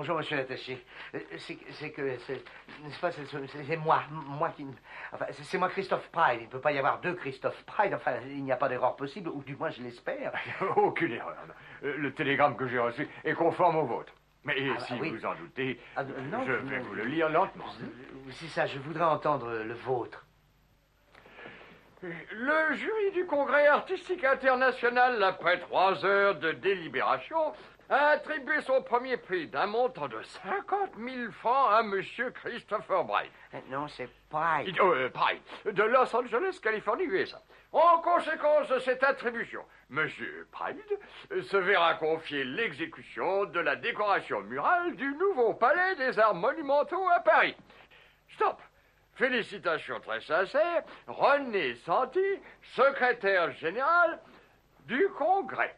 Bonjour, monsieur l'attaché. N'est-ce pas, c'est moi qui... Enfin, c'est moi Christophe Pride. Il ne peut pas y avoir deux Christophe Pride. Enfin, il n'y a pas d'erreur possible, ou du moins je l'espère. Aucune erreur. Le télégramme que j'ai reçu est conforme au vôtre. Mais si oui. vous en doutez, Non, je vais vous le lire lentement. C'est ça, je voudrais entendre le vôtre. Le jury du Congrès artistique international, après 3 heures de délibération, a attribué son premier prix d'un montant de 50 000 francs à Monsieur Christopher Bright. Non, c'est Pride. Pride, de Los Angeles, Californie, USA. En conséquence de cette attribution, Monsieur Pride se verra confier l'exécution de la décoration murale du nouveau Palais des Arts Monumentaux à Paris. Stop. Félicitations très sincères, René Santi, secrétaire général du Congrès.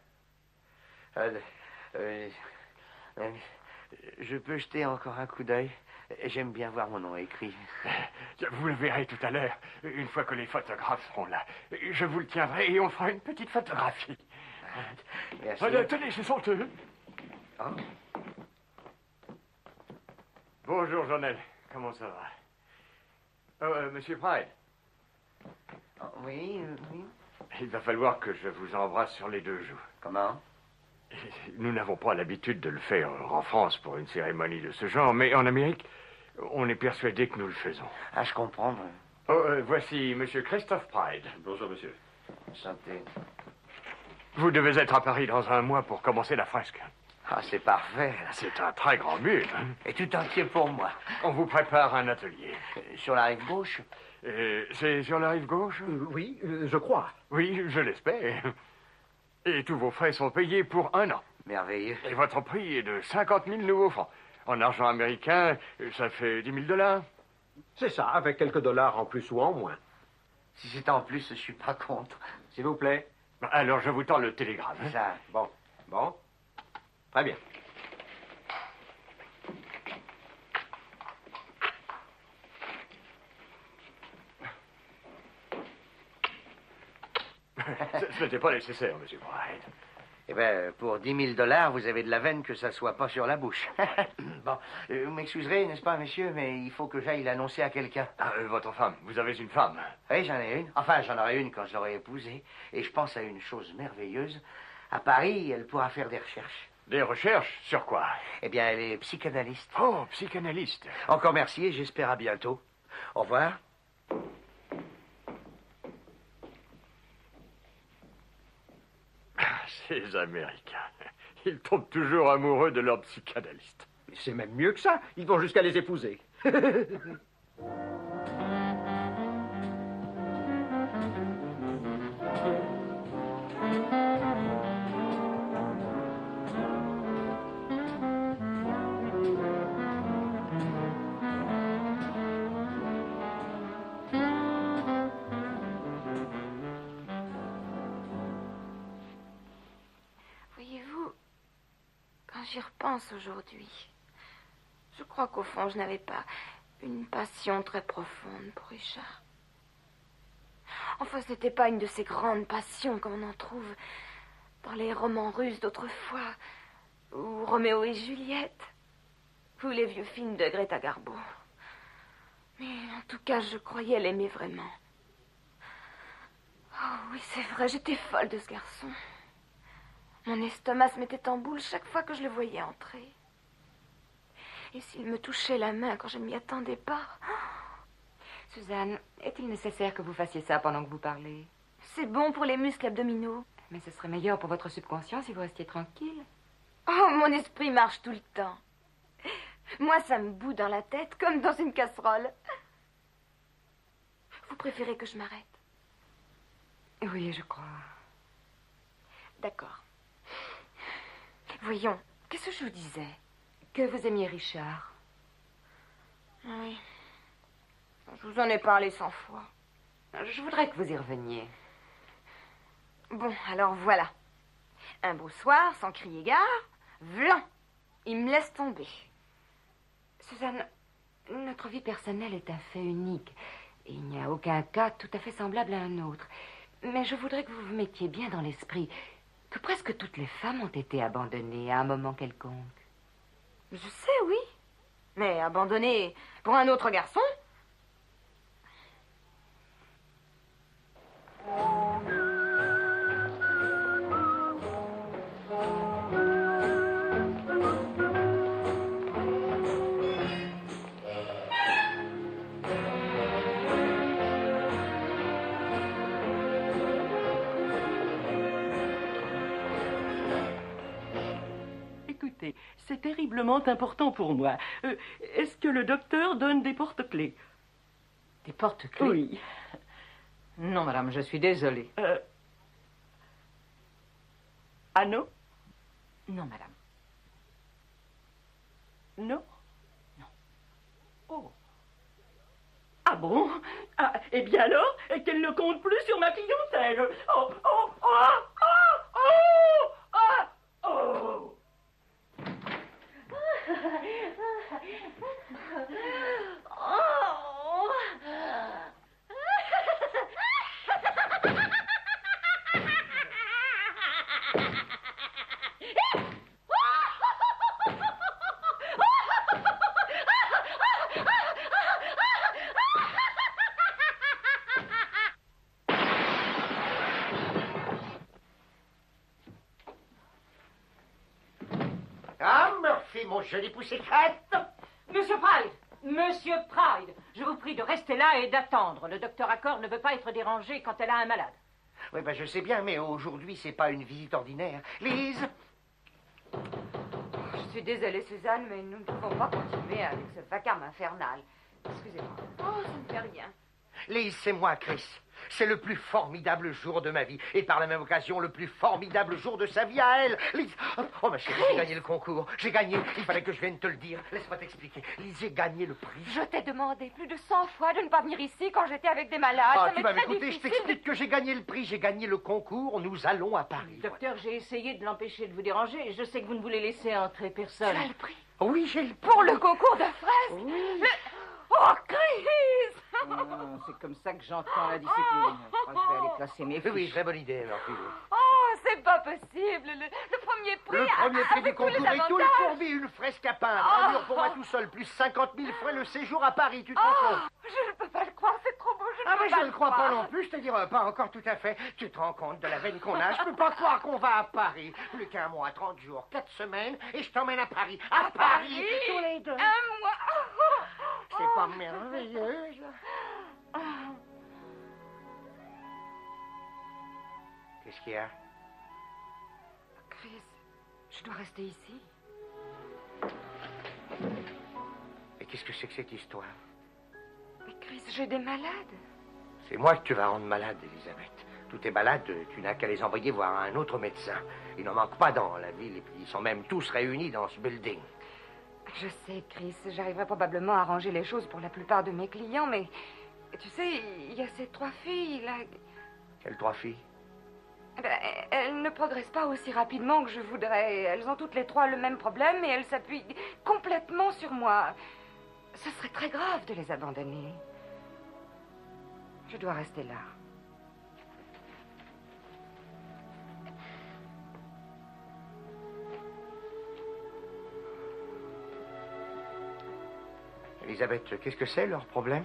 Je peux jeter encore un coup d'œil? J'aime bien voir mon nom écrit. Vous le verrez tout à l'heure, une fois que les photographes seront là. Je vous le tiendrai et on fera une petite photographie. Merci. Tenez, ce sont eux. Oh. Bonjour, Jonel. Comment ça va? Monsieur Pride. Oh, oui. Il va falloir que je vous embrasse sur les 2 joues. Comment? Nous n'avons pas l'habitude de le faire en France pour une cérémonie de ce genre, mais en Amérique, on est persuadé que nous le faisons. Ah, je comprends. Voici Monsieur Christophe Pride. Bonjour, monsieur. Santé. Vous devez être à Paris dans 1 mois pour commencer la fresque. Ah, c'est parfait. C'est un très grand mur. Hein? Et tout entier pour moi. On vous prépare un atelier. Sur la rive gauche? C'est sur la rive gauche? Oui, je crois. Oui, je l'espère. Et tous vos frais sont payés pour 1 an. Merveilleux. Et votre prix est de 50 000 nouveaux francs. En argent américain, ça fait 10 000 $. C'est ça, avec quelques dollars en plus ou en moins. Si c'est en plus, je suis pas contre. S'il vous plaît. Alors, je vous tends le télégramme. Hein? Ça. Bon. Très bien. Ce n'était pas nécessaire, Monsieur Bright. Eh bien, pour 10 000 $, vous avez de la veine que ça soit pas sur la bouche. Bon, vous m'excuserez, n'est-ce pas, monsieur, mais il faut que j'aille l'annoncer à quelqu'un. Votre femme, vous avez une femme? Oui, j'en ai une. Enfin, j'en aurai une quand je l'aurai épousée. Et je pense à une chose merveilleuse. À Paris, elle pourra faire des recherches. Des recherches? Sur quoi? Eh bien, elle est psychanalyste. Oh, psychanalyste. Encore merci et j'espère à bientôt. Au revoir. Ces Américains, ils tombent toujours amoureux de leur psychanalyste. C'est même mieux que ça. Ils vont jusqu'à les épouser. J'y repense aujourd'hui. Je crois qu'au fond, je n'avais pas une passion très profonde pour Richard. Enfin, ce n'était pas une de ces grandes passions comme on en trouve dans les romans russes d'autrefois, ou Roméo et Juliette, ou les vieux films de Greta Garbo. Mais en tout cas, je croyais l'aimer vraiment. Oh oui, c'est vrai, j'étais folle de ce garçon. Mon estomac se mettait en boule chaque fois que je le voyais entrer. Et s'il me touchait la main quand je ne m'y attendais pas... Suzanne, est-il nécessaire que vous fassiez ça pendant que vous parlez? C'est bon pour les muscles abdominaux. Mais ce serait meilleur pour votre subconscient si vous restiez tranquille. Oh, mon esprit marche tout le temps. Moi, ça me bout dans la tête comme dans une casserole. Vous préférez que je m'arrête? Oui, je crois. D'accord. Voyons, qu'est-ce que je vous disais? Que vous aimiez Richard. Oui. Je vous en ai parlé 100 fois. Je voudrais que vous y reveniez. Bon, alors voilà. Un beau soir, sans crier gare, vlan, il me laisse tomber. Suzanne, notre vie personnelle est un fait unique. Et il n'y a aucun cas tout à fait semblable à un autre. Mais je voudrais que vous vous mettiez bien dans l'esprit que presque toutes les femmes ont été abandonnées à un moment quelconque. Je sais, oui. Mais abandonné pour un autre garçon? Écoutez, c'est terriblement important pour moi. Est-ce que le docteur donne des porte-clés? Des porte-clés? Oui. Non, madame, je suis désolée. Ah non? Non, madame. Non? Non. Oh. Ah bon? Ah, eh bien alors, qu'elle ne compte plus sur ma clientèle. Oh, oh, oh, oh, oh, ah, oh. Ah, Murphy, mon joli poussé-crête! Monsieur Pride! Monsieur Pride! Je vous prie de rester là et d'attendre. Le docteur Accord ne veut pas être dérangé quand elle a un malade. Oui, ben je sais bien, mais aujourd'hui, c'est pas une visite ordinaire. Lise! Je suis désolée, Suzanne, mais nous ne pouvons pas continuer avec ce vacarme infernal. Excusez-moi. Oh, ça ne fait rien. Lise, c'est moi, Chris. C'est le plus formidable jour de ma vie. Et par la même occasion, le plus formidable jour de sa vie à elle. Lise. Oh, ma chérie, j'ai gagné le concours. J'ai gagné. Il fallait que je vienne te le dire. Laisse-moi t'expliquer. Lise, j'ai gagné le prix. Je t'ai demandé plus de 100 fois de ne pas venir ici quand j'étais avec des malades. Ah, Ça tu m'est m'avais très écouté. Je difficile t'explique que j'ai gagné le prix. J'ai gagné le concours. Nous allons à Paris. Docteur, j'ai essayé de l'empêcher de vous déranger. Je sais que vous ne voulez laisser entrer personne. Tu as le prix? Oui, j'ai le prix. Pour le concours de fraises? Oui. Oh, Chris! C'est comme ça que j'entends la discipline. Je crois que je vais aller placer mes Oui, fiches. oui, très bonne idée, Murphy. Oh, c'est pas possible. Le premier prix. Le premier prix du avec tous les concours et tout le avantages. fourbi, une fresque à peindre, un mur pour moi tout seul, plus 50 000 frais le séjour à Paris, tu te rends compte? Je ne peux pas le croire, c'est trop beau. Ah, mais je ne le crois pas non plus, je te dirais pas encore tout à fait. Tu te rends compte de la veine qu'on a? Je peux pas croire qu'on va à Paris. Plus qu'un mois, 30 jours, 4 semaines, et je t'emmène à Paris. À Paris, tous les deux. Un mois. C'est pas merveilleux, ça? Qu'est-ce qu'il y a? Chris, je dois rester ici. Et qu'est-ce que c'est que cette histoire? Mais Chris, j'ai des malades. C'est moi que tu vas rendre malade, Elisabeth. Tous tes malades, tu n'as qu'à les envoyer voir un autre médecin. Il n'en manque pas dans la ville, et puis ils sont même tous réunis dans ce building. Je sais, Chris, j'arriverai probablement à arranger les choses pour la plupart de mes clients, mais tu sais, il y a ces 3 filles là. Quelles 3 filles? Ben, elles ne progressent pas aussi rapidement que je voudrais. Elles ont toutes les 3 le même problème et elles s'appuient complètement sur moi. Ce serait très grave de les abandonner. Je dois rester là. Elisabeth, qu'est-ce que c'est leur problème?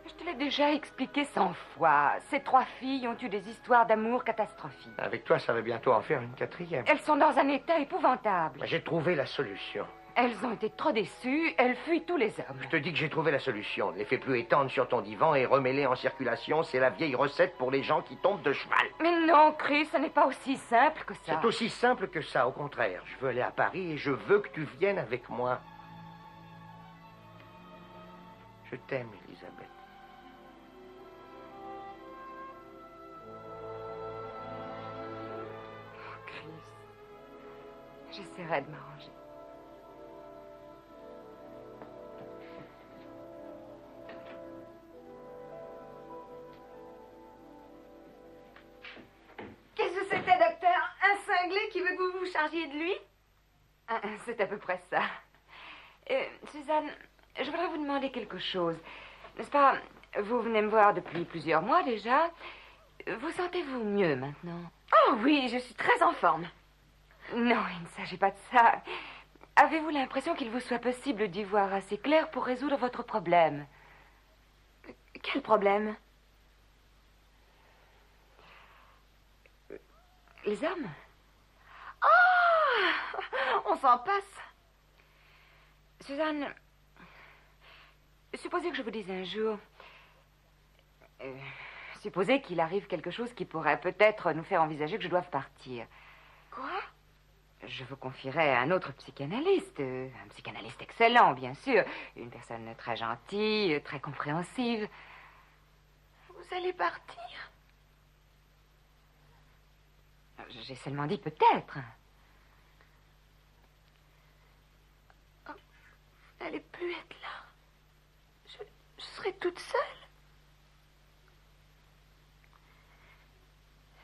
Je te l'ai déjà expliqué 100 fois. Ces 3 filles ont eu des histoires d'amour catastrophiques. Avec toi, ça va bientôt en faire une 4e. Elles sont dans un état épouvantable. J'ai trouvé la solution. Elles ont été trop déçues, elles fuient tous les hommes. Je te dis que j'ai trouvé la solution. Ne les fais plus étendre sur ton divan et remets-les en circulation. C'est la vieille recette pour les gens qui tombent de cheval. Mais non, Chris, ce n'est pas aussi simple que ça. C'est aussi simple que ça, au contraire. Je veux aller à Paris et je veux que tu viennes avec moi. Je t'aime, Elisabeth. Oh, Chris, j'essaierai de m'arranger. Qu'est-ce que c'était, docteur? Un cinglé qui veut que vous vous chargiez de lui? C'est à peu près ça. Suzanne, je voudrais vous demander quelque chose. N'est-ce pas? Vous venez me voir depuis plusieurs mois déjà. Vous sentez-vous mieux maintenant? Oh oui, je suis très en forme. Non, il ne s'agit pas de ça. avez-vous l'impression qu'il vous soit possible d'y voir assez clair pour résoudre votre problème? Quel problème? Les hommes? Ah! On s'en passe. Suzanne, supposez que je vous dise un jour... supposez qu'il arrive quelque chose qui pourrait peut-être nous faire envisager que je doive partir. Quoi? Je vous confierai à un autre psychanalyste. Un psychanalyste excellent, bien sûr. Une personne très gentille, très compréhensive. Vous allez partir? J'ai seulement dit peut-être. Oh, vous n'allez plus être là. Je serai toute seule.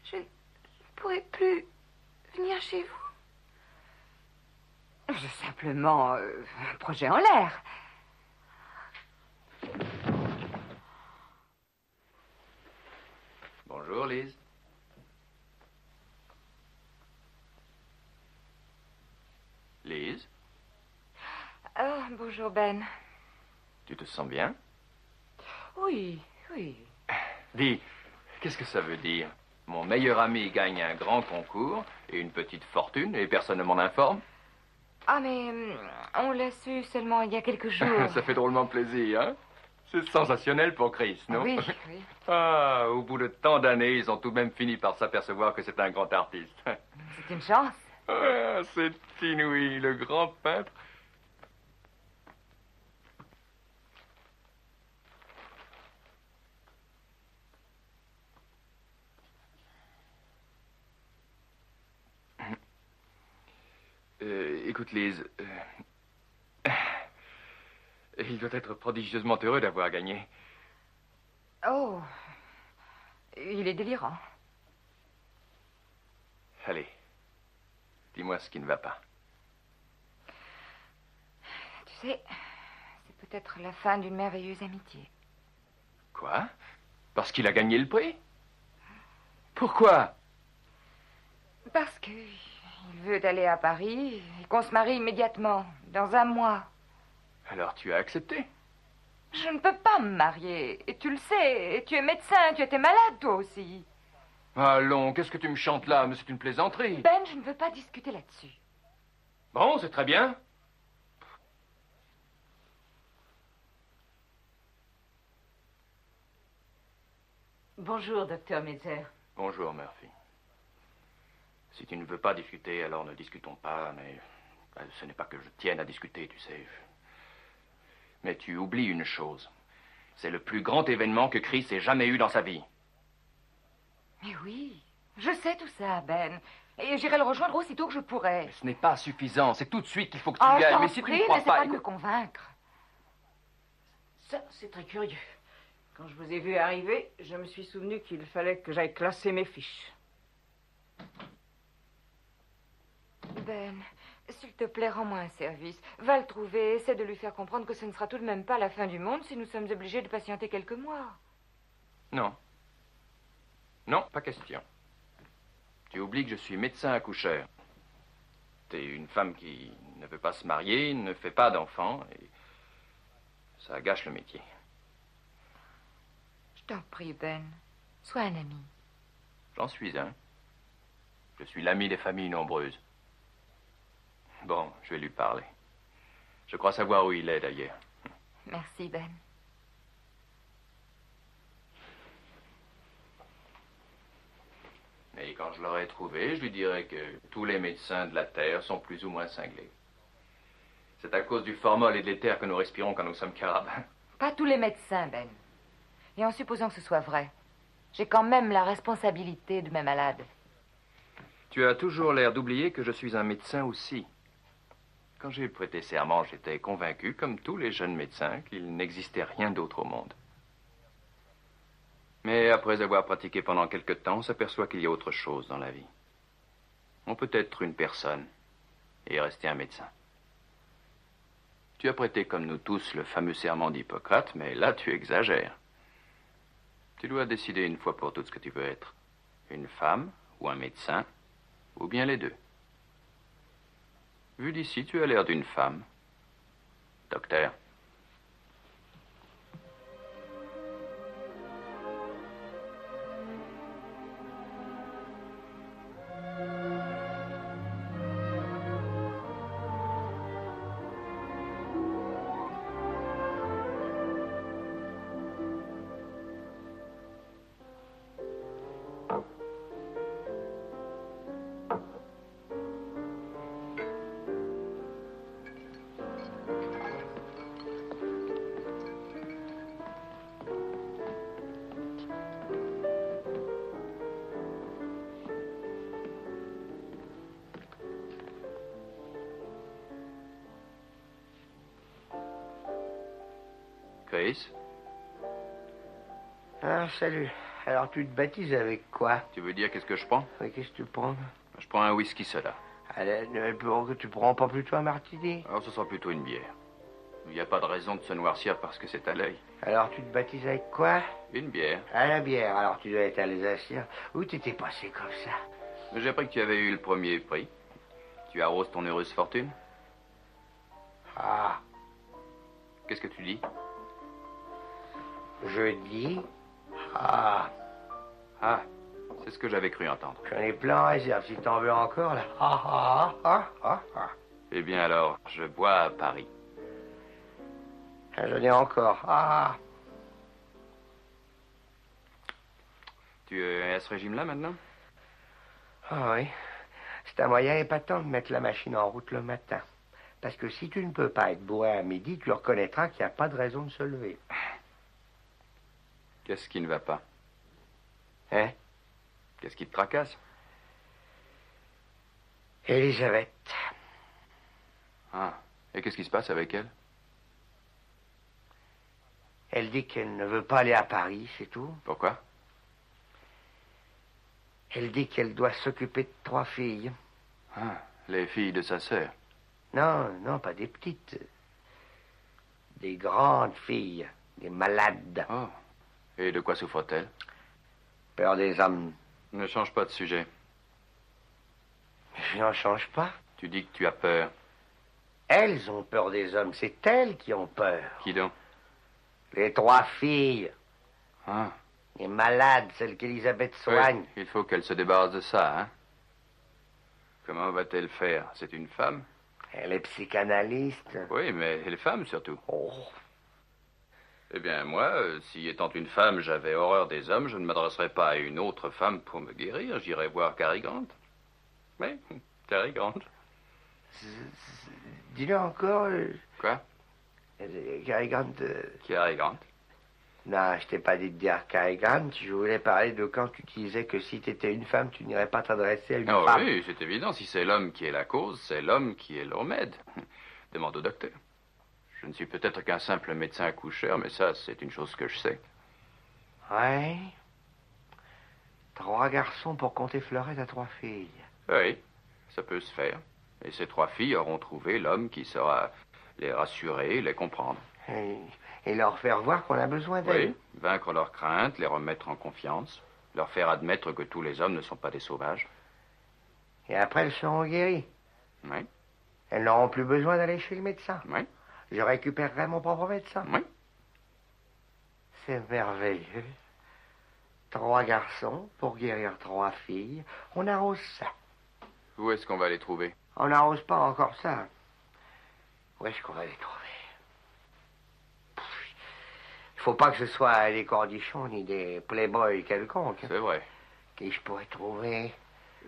Je ne pourrai plus venir chez vous. C'est simplement un projet en l'air. Bonjour, Lise. Lise, Oh, bonjour, Ben. tu te sens bien? Oui, oui. Dis, qu'est-ce que ça veut dire? Mon meilleur ami gagne un grand concours et une petite fortune et personne ne m'en informe? Ah, mais on l'a su seulement il y a quelques jours. Ça fait drôlement plaisir, hein? C'est sensationnel pour Chris, non? Oui, oui. Ah, au bout de tant d'années, ils ont tout de même fini par s'apercevoir que c'est un grand artiste. C'est une chance. Ah, c'est inouï, le grand peintre. Écoute, Lise, il doit être prodigieusement heureux d'avoir gagné. Oh, il est délirant. Allez, dis-moi ce qui ne va pas. Tu sais, c'est peut-être la fin d'une merveilleuse amitié. Quoi? Parce qu'il a gagné le prix? Pourquoi? Parce qu'il veut aller à Paris et qu'on se marie immédiatement, dans un mois. Alors tu as accepté? Je ne peux pas me marier. Et tu le sais. Et tu es médecin. Tu étais malade, toi aussi. Allons, qu'est-ce que tu me chantes là? Mais c'est une plaisanterie. Ben, je ne veux pas discuter là-dessus. Bon, c'est très bien. Bonjour, docteur Metzer. Bonjour, Murphy. Si tu ne veux pas discuter, alors ne discutons pas, mais ce n'est pas que je tienne à discuter, tu sais. Mais tu oublies une chose. C'est le plus grand événement que Chris ait jamais eu dans sa vie. Mais oui, je sais tout ça, Ben. Et j'irai le rejoindre aussitôt que je pourrai. Mais ce n'est pas suffisant. C'est tout de suite qu'il faut que tu Oh, y je ailles. t'en Mais si tu prie, ne crois n'essaie pas... pas de me convaincre. Ça, c'est très curieux. Quand je vous ai vu arriver, je me suis souvenu qu'il fallait que j'aille classer mes fiches. Ben, s'il te plaît, rends-moi un service. Va le trouver, essaie de lui faire comprendre que ce ne sera tout de même pas la fin du monde si nous sommes obligés de patienter quelques mois. Non. Non, pas question. Tu oublies que je suis médecin accoucheur. T'es une femme qui ne veut pas se marier, ne fait pas d'enfants, et ça gâche le métier. Je t'en prie, Ben. Sois un ami. J'en suis un. Je suis l'ami des familles nombreuses. Bon, je vais lui parler. Je crois savoir où il est, d'ailleurs. Merci, Ben. Et quand je l'aurai trouvé, je lui dirai que tous les médecins de la Terre sont plus ou moins cinglés. C'est à cause du formol et de l'éther que nous respirons quand nous sommes carabins. Pas tous les médecins, Ben. Et en supposant que ce soit vrai, j'ai quand même la responsabilité de mes malades. Tu as toujours l'air d'oublier que je suis un médecin aussi. Quand j'ai prêté serment, j'étais convaincu, comme tous les jeunes médecins, qu'il n'existait rien d'autre au monde. Mais après avoir pratiqué pendant quelque temps, on s'aperçoit qu'il y a autre chose dans la vie. On peut être une personne et rester un médecin. Tu as prêté comme nous tous le fameux serment d'Hippocrate, mais là tu exagères. Tu dois décider une fois pour toutes ce que tu veux être. Une femme ou un médecin, ou bien les deux. Vu d'ici, tu as l'air d'une femme. Docteur. Chris, Ah, salut. Alors, tu te baptises avec quoi? tu veux dire qu'est-ce que je prends? Oui, qu'est-ce que tu prends? Je prends un whisky soda. Allez, pourquoi tu prends pas plutôt un martini? Alors ce sera plutôt une bière. Il n'y a pas de raison de se noircir parce que c'est à l'œil. Alors, tu te baptises avec quoi? Une bière. À la bière. Alors, tu dois être alsacien. Où t'étais passé comme ça? J'ai appris que tu avais eu le premier prix. Tu arroses ton heureuse fortune? Ah, Qu'est-ce que tu dis? je dis... Ah, Ah, c'est ce que j'avais cru entendre. j'en ai plein en réserve. Si t'en veux encore, là. Ah. Eh bien alors, je bois à Paris. J'en ai encore. Ah. Tu es à ce régime-là maintenant? Ah oui. C'est un moyen épatant de mettre la machine en route le matin. Parce que si tu ne peux pas être bourré à midi, tu reconnaîtras qu'il n'y a pas de raison de se lever. Qu'est-ce qui ne va pas? Hein? Qu'est-ce qui te tracasse? Elisabeth. Ah, et qu'est-ce qui se passe avec elle? Elle dit qu'elle ne veut pas aller à Paris, c'est tout. Pourquoi? Elle dit qu'elle doit s'occuper de 3 filles. Ah, les filles de sa sœur. Non, pas des petites. Des grandes filles. Des malades. Oh, et de quoi souffre-t-elle? Peur des hommes. Ne change pas de sujet. Je n'en change pas. Tu dis que tu as peur. Elles ont peur des hommes. C'est elles qui ont peur. Qui donc? Les 3 filles. Ah, Les malades, celles qu'Elisabeth soigne. oui, il faut qu'elle se débarrasse de ça, hein? Comment va-t-elle faire? C'est une femme? Elle est psychanalyste. Oui, mais elle est femme surtout. Oh. Eh bien, moi, si étant une femme, j'avais horreur des hommes, je ne m'adresserais pas à une autre femme pour me guérir. J'irais voir Cary Grant. Oui, Cary Grant. Dis-le encore. Quoi? Cary Grant. Cary Grant? Non, je t'ai pas dit de dire Cary Grant. Je voulais parler de quand tu disais que si t'étais une femme, tu n'irais pas t'adresser à une Ah femme. oui, c'est évident. Si c'est l'homme qui est la cause, c'est l'homme qui est le remède. Demande au docteur. Je ne suis peut-être qu'un simple médecin accoucheur, mais ça, c'est une chose que je sais. Ouais. 3 garçons pour compter Fleurette à 3 filles. Oui, ça peut se faire. Et ces 3 filles auront trouvé l'homme qui saura les rassurer, les comprendre. Et leur faire voir qu'on a besoin d'elles. Oui, vaincre leurs craintes, les remettre en confiance, leur faire admettre que tous les hommes ne sont pas des sauvages. Et après, elles seront guéries. Oui, Elles n'auront plus besoin d'aller chez le médecin. oui, Je récupérerai mon propre médecin. oui. C'est merveilleux. 3 garçons pour guérir 3 filles. On arrose ça. Où est-ce qu'on va les trouver? On n'arrose pas encore ça. Où est-ce qu'on va les trouver? Il faut pas que ce soit des cordichons ni des playboys quelconques. C'est vrai. Qui je pourrais trouver?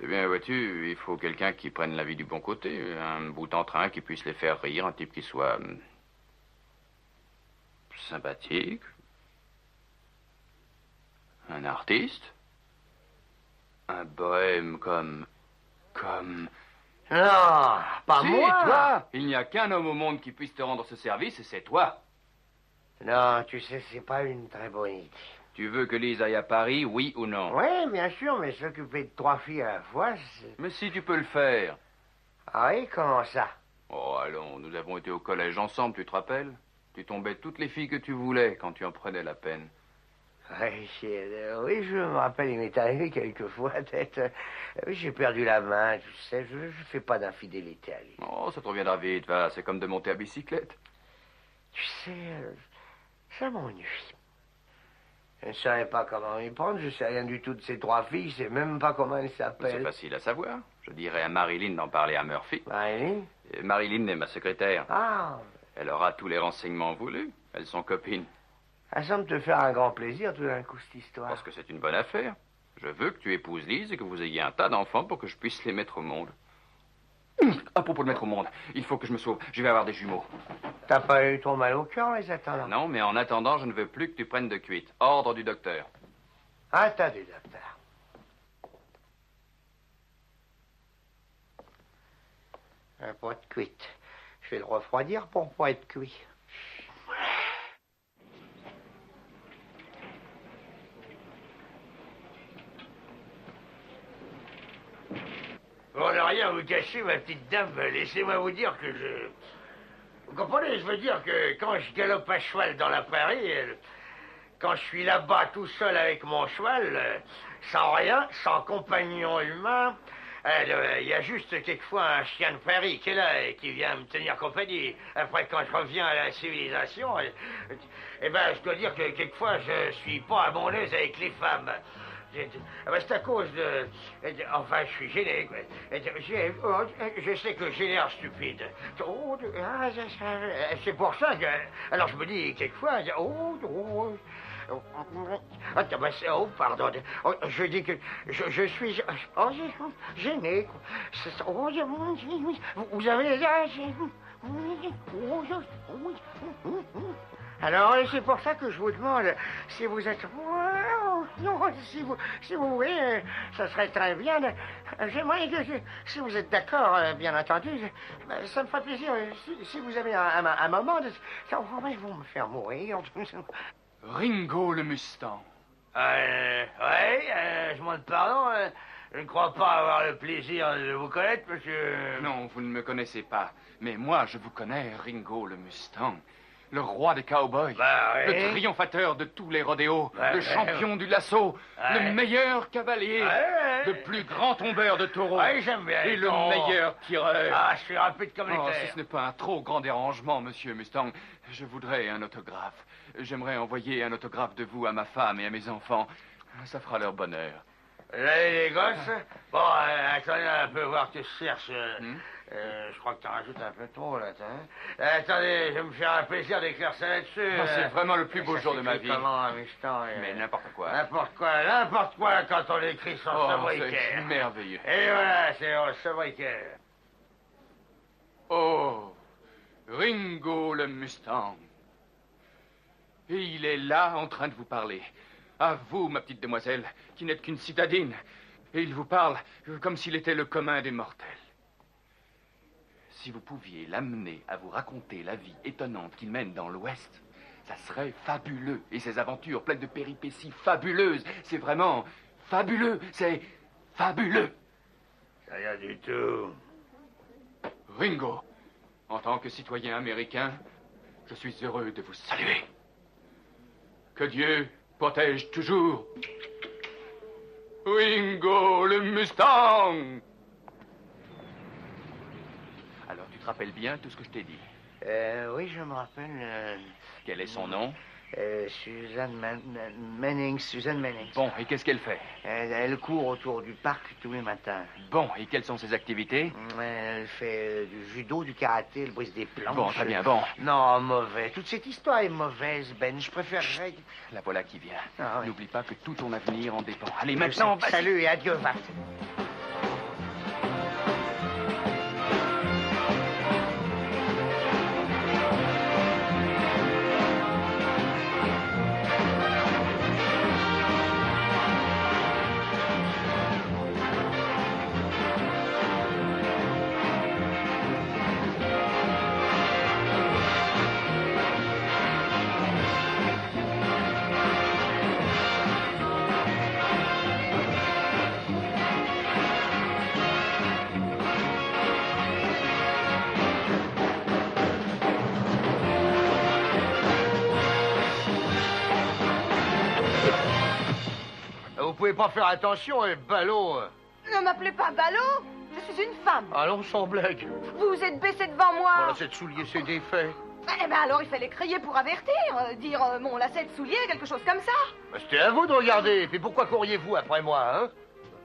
Eh bien, vois-tu, il faut quelqu'un qui prenne la vie du bon côté, un bout en train qui puisse les faire rire, un type qui soit sympathique, un artiste, un bohème comme... Non, pas Si, moi. toi! Il n'y a qu'un homme au monde qui puisse te rendre ce service, et c'est toi. Non, tu sais, c'est pas une très bonne idée. Tu veux que Lise aille à Paris, oui ou non? Oui, bien sûr, mais s'occuper de 3 filles à la fois, c'est... Mais si tu peux le faire. Ah oui, comment ça? Oh, allons, nous avons été au collège ensemble, tu te rappelles? Tu tombais toutes les filles que tu voulais quand tu en prenais la peine. Oui, je me rappelle, il m'est arrivé quelquefois d'être... Oui, j'ai perdu la main, tu sais, je fais pas d'infidélité à lui. Oh, ça te reviendra vite, va. C'est comme de monter à bicyclette. Tu sais, ça m'ennuie. Je ne saurais pas comment y prendre, je sais rien du tout de ces 3 filles, je sais même pas comment elles C'est s'appellent. facile à savoir. Je dirais à Marilyn d'en parler à Murphy. Marilyn? Et Marilyn est ma secrétaire. Ah, Elle aura tous les renseignements voulus. Elles sont copines. ça semble te faire un grand plaisir tout d'un coup, cette histoire. Parce que c'est une bonne affaire. Je veux que tu épouses Lise et que vous ayez un tas d'enfants pour que je puisse les mettre au monde. À propos de mettre au monde, il faut que je me sauve. Je vais avoir des jumeaux. T'as pas eu trop mal au cœur en les attendant? Non, mais en attendant, je ne veux plus que tu prennes de cuite. Ordre du docteur. Attendez, docteur. Pour être cuite. Je vais le refroidir pour pas être cuit. Pour ne rien vous cacher, ma petite dame, laissez-moi vous dire que je... Vous comprenez, je veux dire que quand je galope à cheval dans la prairie, quand je suis là-bas tout seul avec mon cheval, sans rien, sans compagnon humain, il y a juste quelquefois un chien de prairie qui est là et qui vient me tenir compagnie. Après, quand je reviens à la civilisation, eh ben, je dois dire que quelquefois, je suis pas à mon aise avec les femmes. C'est à cause de... Enfin, je suis gêné, quoi. Je sais que j'ai l'air stupide. C'est pour ça que... Alors, je me dis, quelquefois... pardon. Je dis que je suis... gêné. Vous avez... Alors, c'est pour ça que je vous demande si vous êtes... Si vous voulez, ça serait très bien. J'aimerais que, si vous êtes d'accord, bien entendu, ça me ferait plaisir. Si vous avez un moment, ça va vous me faire mourir. Ringo le Mustang. Je demande pardon. Je ne crois pas avoir le plaisir de vous connaître, monsieur. Non, vous ne me connaissez pas. Mais moi, je vous connais, Ringo le Mustang. Le roi des cowboys, le triomphateur de tous les rodéos, le champion du lasso, le meilleur cavalier, le plus grand tombeur de taureaux, j'aime bien et le meilleur tireur. Ah, je suis rapide comme l'éclair. Si ce n'est pas un trop grand dérangement, monsieur Mustang, je voudrais un autographe. J'aimerais envoyer un autographe de vous à ma femme et à mes enfants. Ça fera leur bonheur. Les gosses? Bon, attendez un peu, voir que je cherche. Je crois que t'en rajoutes un peu trop, là, attendez, je vais me faire un plaisir d'éclaircir là-dessus. C'est vraiment le plus beau jour de ma vie. Comment, Mustang, Mais n'importe quoi. N'importe quoi quand on écrit son sobriquet. C'est merveilleux. Et voilà, c'est un sobriquet. Oh, Ringo le Mustang. Et il est là en train de vous parler. À vous, ma petite demoiselle, qui n'êtes qu'une citadine. Et il vous parle comme s'il était le commun des mortels. Si vous pouviez l'amener à vous raconter la vie étonnante qu'il mène dans l'Ouest, ça serait fabuleux. Et ses aventures pleines de péripéties fabuleuses, c'est vraiment fabuleux. C'est fabuleux. Rien du tout. Ringo, en tant que citoyen américain, je suis heureux de vous saluer. Que Dieu protège toujours Ringo le Mustang. Alors, tu te rappelles bien tout ce que je t'ai dit? Oui, je me rappelle. Quel est son nom? Suzanne Manning. Suzanne Manning. Bon, et qu'est-ce qu'elle fait? Elle court autour du parc tous les matins. Bon, et quelles sont ses activités? Elle fait du judo, du karaté, elle brise des planches. Bon, très bien, bon. Non, mauvais. Toute cette histoire est mauvaise, Ben. Je préférerais... La voilà qui vient. Ah, oui. N'oublie pas que tout ton avenir en dépend. Allez, maintenant, vas-y. Salut et adieu, va. Vous pouvez pas faire attention, ballot. Ne m'appelez pas ballot. Je suis une femme. Allons, sans blague. Vous vous êtes baissé devant moi. Mon lacet de soulier, c'est défait. Eh ben alors, il fallait crier pour avertir. Dire mon lacet de soulier, quelque chose comme ça. C'était à vous de regarder. Puis pourquoi courriez-vous après moi, hein?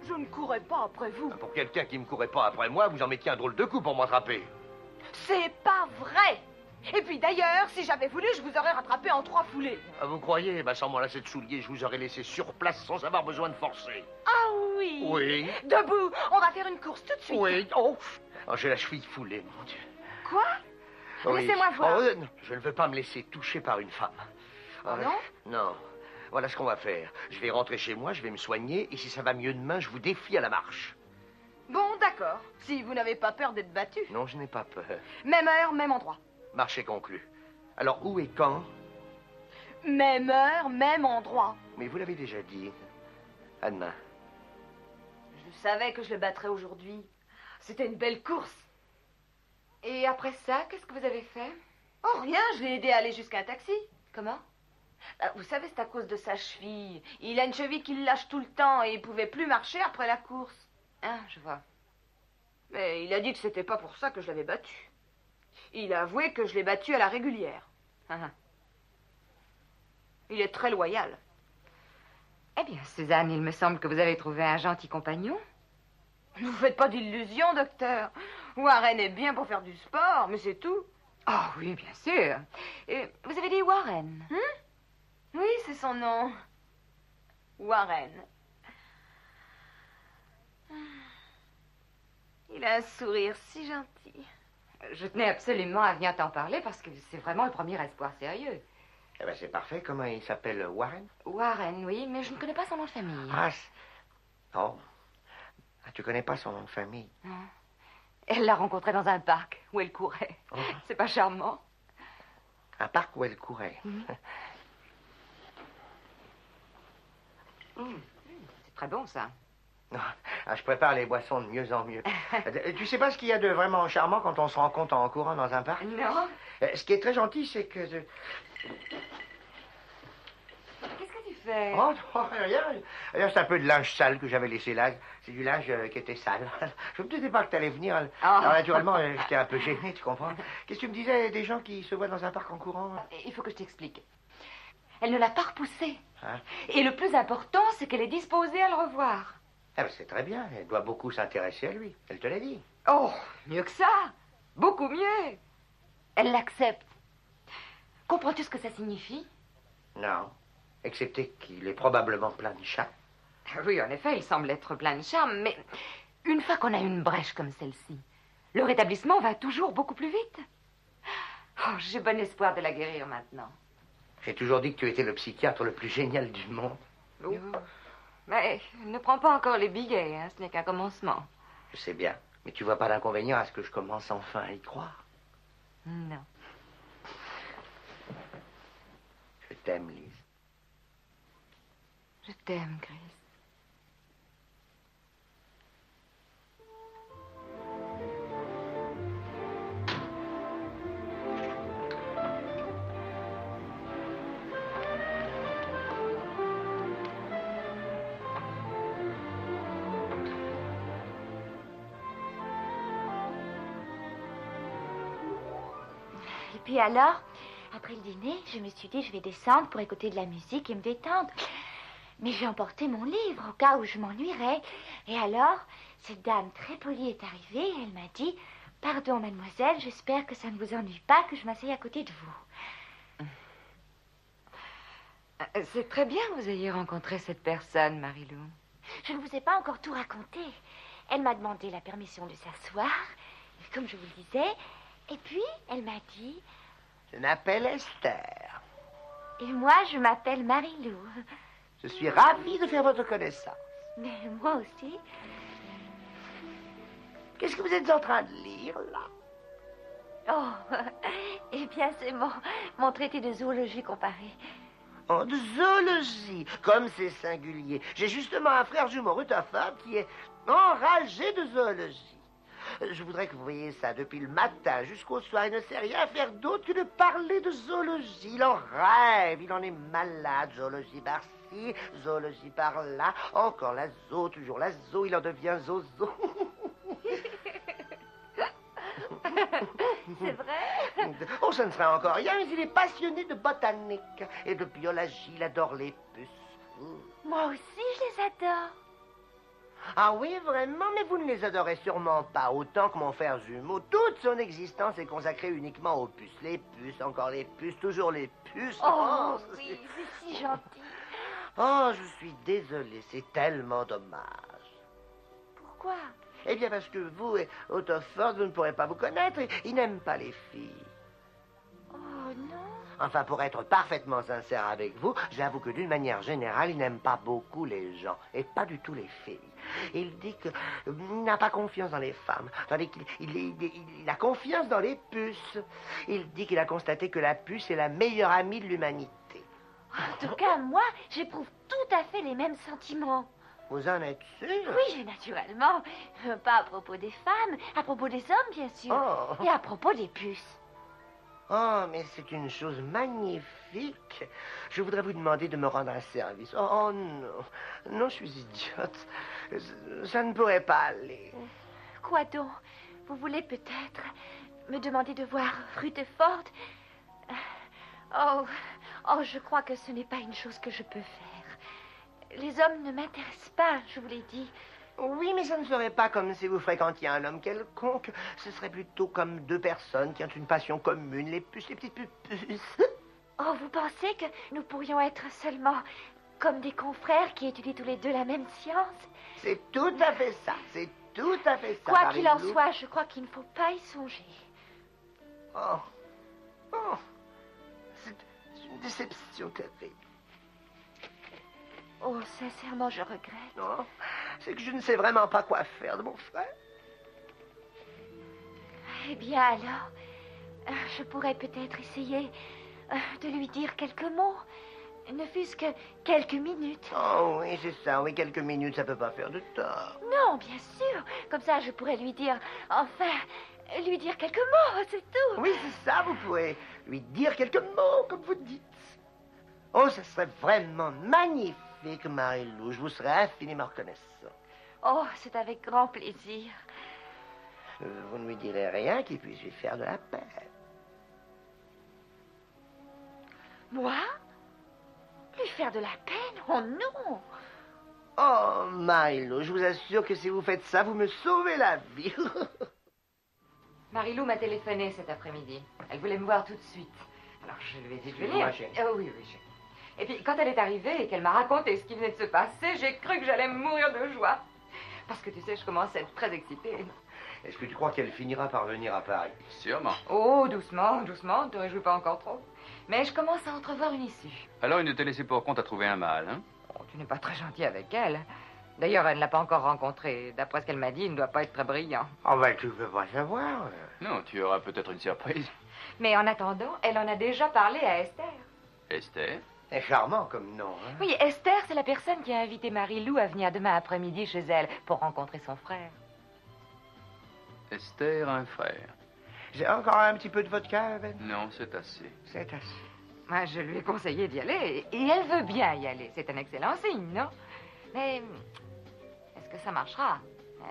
Je ne courais pas après vous. Pour quelqu'un qui me courait pas après moi, vous en mettiez un drôle de coup pour m'attraper. C'est pas vrai. Et puis d'ailleurs, si j'avais voulu, je vous aurais rattrapé en 3 foulées. Ah, vous croyez? Bah, sans mon lacet de soulier, je vous aurais laissé sur place sans avoir besoin de forcer. Ah oui. Oui. Debout, on va faire une course tout de suite. Oui. Oh, j'ai la cheville foulée, mon Dieu. Quoi? Oui. Laissez-moi voir. Oh, je ne veux pas me laisser toucher par une femme. Oh non? Non. Voilà ce qu'on va faire. Je vais rentrer chez moi, je vais me soigner, et si ça va mieux demain, je vous défie à la marche. Bon, d'accord. Si vous n'avez pas peur d'être battu. Non, je n'ai pas peur. Même heure, même endroit. Marché conclu. Alors, où et quand? Même heure, même endroit. Mais vous l'avez déjà dit. À demain. Je savais que je le battrais aujourd'hui. C'était une belle course. Et après ça, qu'est-ce que vous avez fait? Oh, rien, je l'ai aidé à aller jusqu'à un taxi. Comment? Vous savez, c'est à cause de sa cheville. Il a une cheville qui le lâche tout le temps et il pouvait plus marcher après la course. Ah, je vois. Mais il a dit que c'était pas pour ça que je l'avais battu. Il a avoué que je l'ai battu à la régulière. Il est très loyal. Eh bien, Suzanne, il me semble que vous avez trouvé un gentil compagnon. Ne vous faites pas d'illusions, docteur. Warren est bien pour faire du sport, mais c'est tout. Oh oui, bien sûr. Vous avez dit Warren? Oui, c'est son nom. Warren. Il a un sourire si gentil. Je tenais absolument à venir t'en parler parce que c'est vraiment le premier espoir sérieux. Eh ben, c'est parfait. Comment il s'appelle? Warren? Warren, oui, mais je ne connais pas son nom de famille. Ah, oh. Ah, tu connais pas son nom de famille? Non. Elle l'a rencontré dans un parc où elle courait. Oh. C'est pas charmant? Un parc où elle courait. C'est très bon, ça. Non. Ah, je prépare les boissons de mieux en mieux. Tu sais pas ce qu'il y a de vraiment charmant quand on se rencontre en courant dans un parc? Non. Ce qui est très gentil, c'est que... Qu'est-ce que tu fais? Oh, rien. C'est un peu de linge sale que j'avais laissé là. C'est du linge qui était sale. Je ne me disais pas que tu allais venir. Alors, naturellement, j'étais un peu gêné, tu comprends? Qu'est-ce que tu me disais des gens qui se voient dans un parc en courant? Il faut que je t'explique. Elle ne l'a pas repoussé. Hein? Et le plus important, c'est qu'elle est disposée à le revoir. Ah ben, c'est très bien. Elle doit beaucoup s'intéresser à lui. Elle te l'a dit. Oh, mieux que ça. Beaucoup mieux. Elle l'accepte. Comprends-tu ce que ça signifie? Non. Excepté qu'il est probablement plein de chats. Oui, en effet, il semble être plein de charme, mais une fois qu'on a une brèche comme celle-ci, le rétablissement va toujours beaucoup plus vite. Oh, j'ai bon espoir de la guérir maintenant. J'ai toujours dit que tu étais le psychiatre le plus génial du monde. Oh. Mais ne prends pas encore les billets, hein, ce n'est qu'un commencement. Je sais bien, mais tu vois pas d'inconvénient à ce que je commence enfin à y croire. Non. Je t'aime, Lise. Je t'aime, Chris. Et puis alors, après le dîner, je me suis dit, je vais descendre pour écouter de la musique et me détendre. Mais j'ai emporté mon livre au cas où je m'ennuierais. Et alors, cette dame très polie est arrivée et elle m'a dit, « Pardon, mademoiselle, j'espère que ça ne vous ennuie pas que je m'asseye à côté de vous. » C'est très bien que vous ayez rencontré cette personne, Marilou. Je ne vous ai pas encore tout raconté. Elle m'a demandé la permission de s'asseoir, comme je vous le disais. Et puis, elle m'a dit... Je m'appelle Esther. Et moi, je m'appelle Marilou. Je suis ravi de faire votre connaissance. Mais moi aussi. Qu'est-ce que vous êtes en train de lire, là? Oh, eh bien, c'est mon traité de zoologie comparée. Oh, de zoologie, comme c'est singulier. J'ai justement un frère jumeau rutophobe qui est enragé de zoologie. Je voudrais que vous voyiez ça depuis le matin jusqu'au soir. Il ne sait rien faire d'autre que de parler de zoologie. Il en rêve, il en est malade. Zoologie par-ci, zoologie par-là. Encore la zoo, toujours la zoo. Il en devient zozo. C'est vrai? Oh, ça ne serait encore rien, mais il est passionné de botanique et de biologie. Il adore les puces. Moi aussi, je les adore. Ah oui, vraiment, mais vous ne les adorez sûrement pas autant que mon frère jumeau. Toute son existence est consacrée uniquement aux puces. Les puces, encore les puces, toujours les puces. Oh, oui, c'est si gentil. Oh, je suis désolé, c'est tellement dommage. Pourquoi? Eh bien, parce que vous et Otoford, vous ne pourrez pas vous connaître. Il n'aime pas les filles. Oh, non. Enfin, pour être parfaitement sincère avec vous, j'avoue que d'une manière générale, il n'aime pas beaucoup les gens, et pas du tout les filles. Il dit qu'il n'a pas confiance dans les femmes, tandis qu'il il a confiance dans les puces. Il dit qu'il a constaté que la puce est la meilleure amie de l'humanité. En tout cas, moi, j'éprouve tout à fait les mêmes sentiments. Vous en êtes sûr? Oui, naturellement. Pas à propos des femmes, à propos des hommes, bien sûr. Oh. Et à propos des puces. Oh, mais c'est une chose magnifique. Je voudrais vous demander de me rendre un service. Oh non, non, je suis idiote. Ça ne pourrait pas aller. Quoi donc? Vous voulez peut-être me demander de voir Rutherford? Oh, je crois que ce n'est pas une chose que je peux faire. Les hommes ne m'intéressent pas, je vous l'ai dit. Oui, mais ça ne serait pas comme si vous fréquentiez un homme quelconque. Ce serait plutôt comme deux personnes qui ont une passion commune, les puces, les petites puces. Oh, vous pensez que nous pourrions être seulement comme des confrères qui étudient tous les deux la même science? C'est tout à fait ça, c'est tout à fait ça. Quoi qu'il en Marie-Lou. soit, je crois qu'il ne faut pas y songer. Oh, oh, c'est une déception terrible. Oh, sincèrement, je regrette. Non, c'est que je ne sais vraiment pas quoi faire de mon frère. Eh bien alors, je pourrais peut-être essayer de lui dire quelques mots. Ne fût-ce que quelques minutes. Oh oui, c'est ça, oui, quelques minutes, ça peut pas faire de tort. Non, bien sûr. Comme ça, je pourrais lui dire, enfin, lui dire quelques mots, c'est tout. Oui, c'est ça, vous pourrez lui dire quelques mots, comme vous dites. Oh, ça serait vraiment magnifique, Marie-Lou, je vous serais infiniment reconnaissant. Oh, c'est avec grand plaisir. Vous ne lui direz rien qui puisse lui faire de la peine. Moi? Lui faire de la peine? Oh non! Oh, Marie-Lou, je vous assure que si vous faites ça, vous me sauvez la vie. Marie-Lou m'a téléphoné cet après-midi. Elle voulait me voir tout de suite. Alors je lui ai dit de Excusez-moi, venir. chérie. Oui, chérie. Et puis quand elle est arrivée et qu'elle m'a raconté ce qui venait de se passer, j'ai cru que j'allais mourir de joie. Parce que tu sais, je commence à être très excitée. Est-ce que tu crois qu'elle finira par venir à Paris? Sûrement. Oh, doucement, doucement, ne te réjouis pas encore trop. Mais je commence à entrevoir une issue. Alors il ne t'est laissé pour compte à trouver un mâle, hein? Oh, tu n'es pas très gentil avec elle. D'ailleurs, elle ne l'a pas encore rencontré. D'après ce qu'elle m'a dit, il ne doit pas être très brillant. Oh, ben, tu ne peux pas savoir. Non, tu auras peut-être une surprise. Mais en attendant, elle en a déjà parlé à Esther. Esther? C'est charmant comme nom, hein? Oui, Esther, c'est la personne qui a invité Marie-Lou à venir demain après-midi chez elle pour rencontrer son frère. Esther a un frère. J'ai encore un petit peu de vodka, Ben? Non, c'est assez. C'est assez. Moi, je lui ai conseillé d'y aller et elle veut bien y aller. C'est un excellent signe, non? Mais est-ce que ça marchera?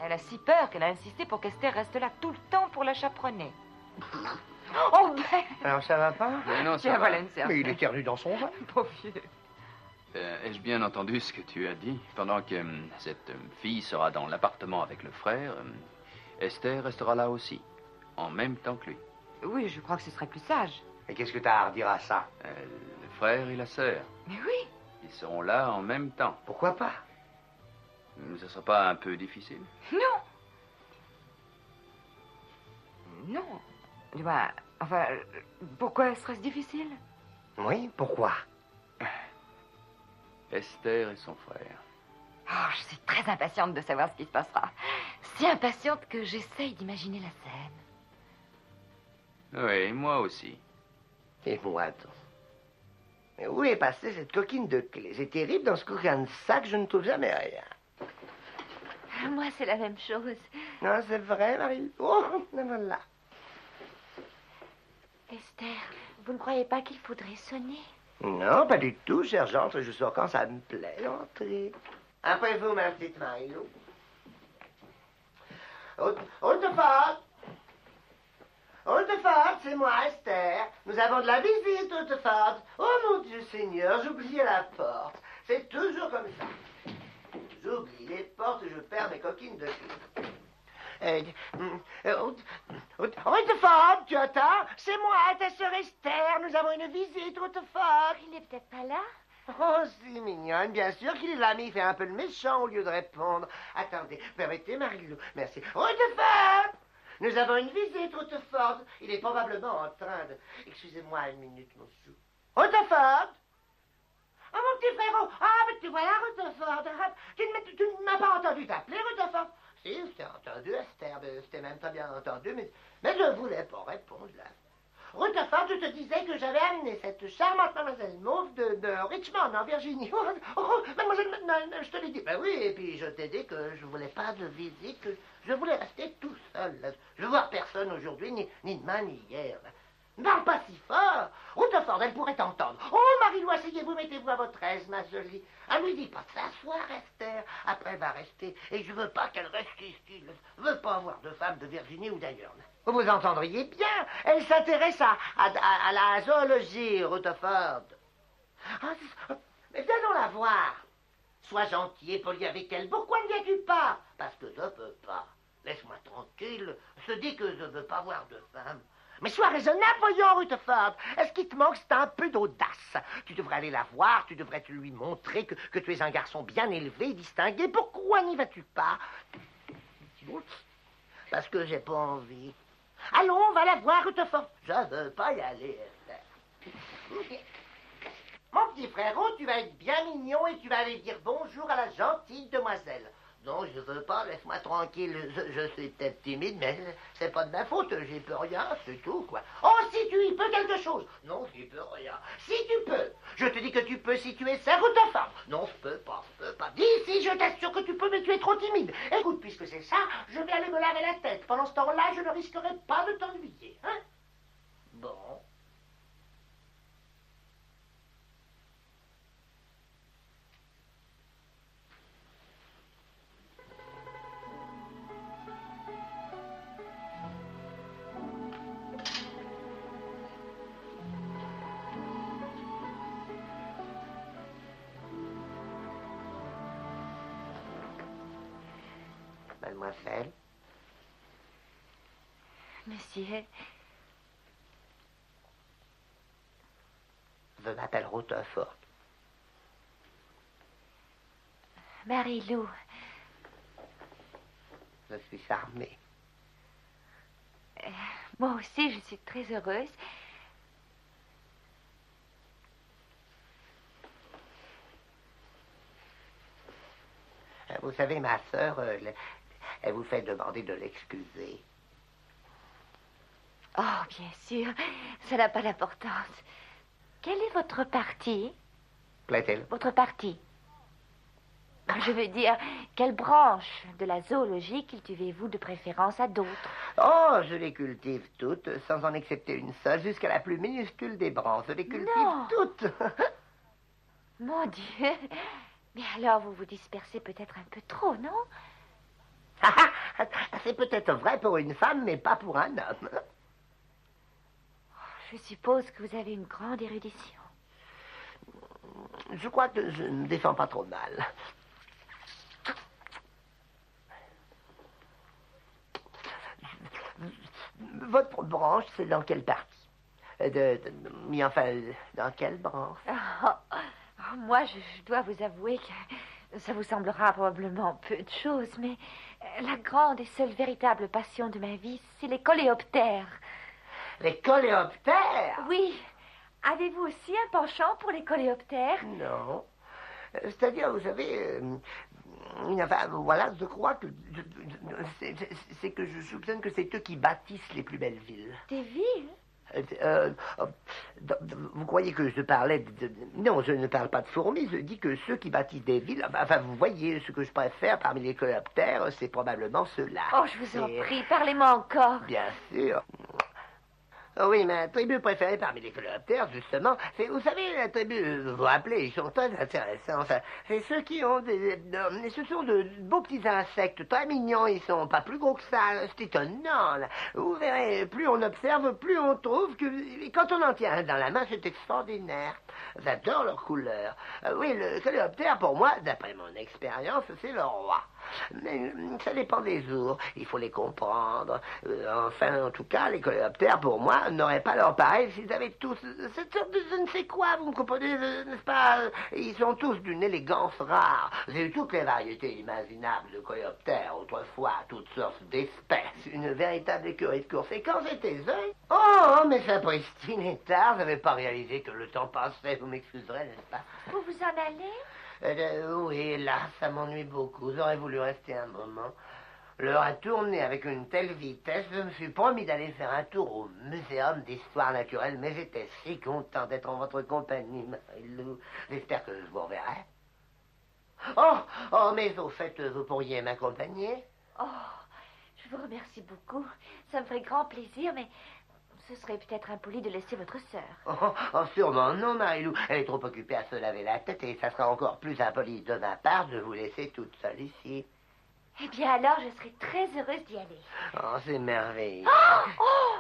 Elle a si peur qu'elle a insisté pour qu'Esther reste là tout le temps pour la chaperonner. Oh, Ben! Alors, ça va pas? Non, Tiens, ça voilà va. une serre. Mais il éternue dans son vin. Pauvre vieux. Ai-je bien entendu ce que tu as dit? Pendant que cette fille sera dans l'appartement avec le frère, Esther restera là aussi, en même temps que lui. Oui, je crois que ce serait plus sage. Et qu'est-ce que t'as à redire à ça? Le frère et la sœur, Mais oui. ils seront là en même temps. Pourquoi pas? Ce ne sera pas un peu difficile? Non. Non. Bah, enfin, pourquoi serait-ce difficile? Oui, pourquoi? Esther et son frère. Oh, je suis très impatiente de savoir ce qui se passera. Si impatiente que j'essaye d'imaginer la scène. Oui, moi aussi. Et moi, donc. Mais où est passée cette coquine de clé? C'est terrible, dans ce coquin de sac, je ne trouve jamais rien. Moi, c'est la même chose. Non, c'est vrai, Marie. Oh, voilà. Esther, vous ne croyez pas qu'il faudrait sonner? Non, pas du tout, chère. J'entre, je sors quand ça me plaît. Entrez. Après vous, ma petite Marie-Lou. Hautefort! Hautefort, c'est moi, Esther. Nous avons de la visite, Hautefort. Oh, mon Dieu Seigneur, j'oubliais la porte. C'est toujours comme ça. J'oublie les portes, je perds mes coquines de fil. Hautefort, tu attends? C'est moi, ta sœur Esther. Nous avons une visite, Hautefort. Il n'est peut-être pas là? Oh, c'est mignonne. Bien sûr qu'il est là, mais il fait un peu le méchant au lieu de répondre. Attendez, permettez, Marie-Lou. Merci. Hautefort! Nous avons une visite, Hautefort. Il est probablement en train de... Excusez-moi une minute, monsieur. Hautefort! Oh, mon petit frérot! Ah, mais tu voilà, Hautefort. Tu ne m'as pas entendu t'appeler, Hautefort? Si, je t'ai entendu, Esther. Je t'ai même pas bien entendu, mais je voulais pas répondre, là. Hautefort, je te disais que j'avais amené cette charmante mademoiselle Mauve de Richmond, en Virginie. Oh, mademoiselle, je te l'ai dit. Ben oui, et puis je t'ai dit que je voulais pas de visite, que je voulais rester tout seul. Là. Je veux voir personne aujourd'hui, ni demain, ni hier. Là. Ne parle pas si fort. Hautefort, elle pourrait t'entendre. Oh, Marie-Lou, asseyez-vous, mettez-vous à votre aise, ma jolie. Elle lui dit pas de s'asseoir, Esther. Après, elle va rester. Et je veux pas qu'elle reste ici. Je veux pas avoir de femme de Virginie ou d'ailleurs. Vous entendriez bien. Elle s'intéresse à la zoologie, Hautefort. Mais allons la voir. Sois gentil et poli avec elle. Pourquoi ne viens-tu pas? Parce que je peux pas. Laisse-moi tranquille. Je te dis que je veux pas voir de femme. Mais sois raisonnable, voyons, Hautefort. Est-ce qu'il te manque, c'est un peu d'audace? Tu devrais aller la voir, tu devrais lui montrer que tu es un garçon bien élevé, distingué. Pourquoi n'y vas-tu pas? Parce que j'ai pas envie. Allons, on va la voir, Hautefort. Je veux pas y aller, Esther. Mon petit frérot, tu vas être bien mignon et tu vas aller dire bonjour à la gentille demoiselle. Non, je veux pas, laisse-moi tranquille. Je suis peut-être timide, mais c'est pas de ma faute. J'y peux rien, c'est tout, quoi. Oh, si tu y peux quelque chose. Non, j'y peux rien. Si tu peux. Je te dis que tu peux si tu es sœur ou ta femme. Non, je peux pas. Dis si, je t'assure que tu peux, mais tu es trop timide. Écoute, puisque c'est ça, je vais aller me laver la tête. Pendant ce temps-là, je ne risquerai pas de t'ennuyer, hein? Bon. Mademoiselle. Monsieur. Je m'appelle Hautefort. Marie-Lou. Je suis charmée. Moi aussi, je suis très heureuse. Vous savez, ma sœur, elle vous fait demander de l'excuser. Oh, bien sûr, ça n'a pas d'importance. Quel est votre parti? Plaît-elle? Votre parti? Je veux dire, quelle branche de la zoologie cultivez-vous de préférence à d'autres? Oh, je les cultive toutes, sans en accepter une seule, jusqu'à la plus minuscule des branches. Je les cultive toutes. Mon Dieu! Mais alors, vous vous dispersez peut-être un peu trop, non? C'est peut-être vrai pour une femme, mais pas pour un homme. Je suppose que vous avez une grande érudition. Je crois que je ne défends pas trop mal. Votre branche, c'est dans quelle partie? Mais enfin, dans quelle branche? Moi, je dois vous avouer que ça vous semblera probablement peu de choses, mais la grande et seule véritable passion de ma vie, c'est les coléoptères. Les coléoptères? Oui. Avez-vous aussi un penchant pour les coléoptères? Non. C'est-à-dire, vous savez, enfin, voilà, je crois que... C'est que je soupçonne que c'est eux qui bâtissent les plus belles villes. Des villes? Vous croyez que je parlais de... Non, je ne parle pas de fourmis, je dis que ceux qui bâtissent des villes... Enfin, vous voyez, ce que je préfère parmi les coléoptères, c'est probablement ceux-là. Oh, je vous en prie, parlez-moi encore. Bien sûr. Oui, ma tribu préférée parmi les coléoptères, justement, c'est, vous savez, la tribu, vous vous rappelez, ils sont très intéressants. Enfin, c'est ceux qui ont ce sont de beaux petits insectes très mignons, ils sont pas plus gros que ça, c'est étonnant, là. Vous verrez, plus on observe, plus on trouve que, quand on en tient un dans la main, c'est extraordinaire. J'adore leur couleur. Oui, le coléoptère, pour moi, d'après mon expérience, c'est le roi. Mais ça dépend des jours, il faut les comprendre. Enfin, en tout cas, les coléoptères, pour moi, n'auraient pas leur pareil s'ils avaient tous cette sorte de je ne sais quoi, vous me comprenez, n'est-ce pas? Ils sont tous d'une élégance rare. J'ai eu toutes les variétés imaginables de coléoptères autrefois, toutes sortes d'espèces, une véritable écurie de course. Et quand j'étais jeune, oh, mais ça pristine et tard, j'avais pas réalisé que le temps passait, vous m'excuserez, n'est-ce pas? Vous vous en allez? Oui, là, ça m'ennuie beaucoup. J'aurais voulu rester un moment. L'heure a tourné avec une telle vitesse, je me suis promis d'aller faire un tour au Muséum d'Histoire Naturelle, mais j'étais si content d'être en votre compagnie, Marie-Lou. J'espère que je vous reverrai. Oh, mais au fait, vous pourriez m'accompagner? Oh, je vous remercie beaucoup. Ça me ferait grand plaisir, mais ce serait peut-être impoli de laisser votre sœur. Oh, sûrement non, Marie-Lou. Elle est trop occupée à se laver la tête et ça sera encore plus impoli de ma part de vous laisser toute seule ici. Eh bien alors, je serai très heureuse d'y aller. Oh, c'est merveilleux. Oh!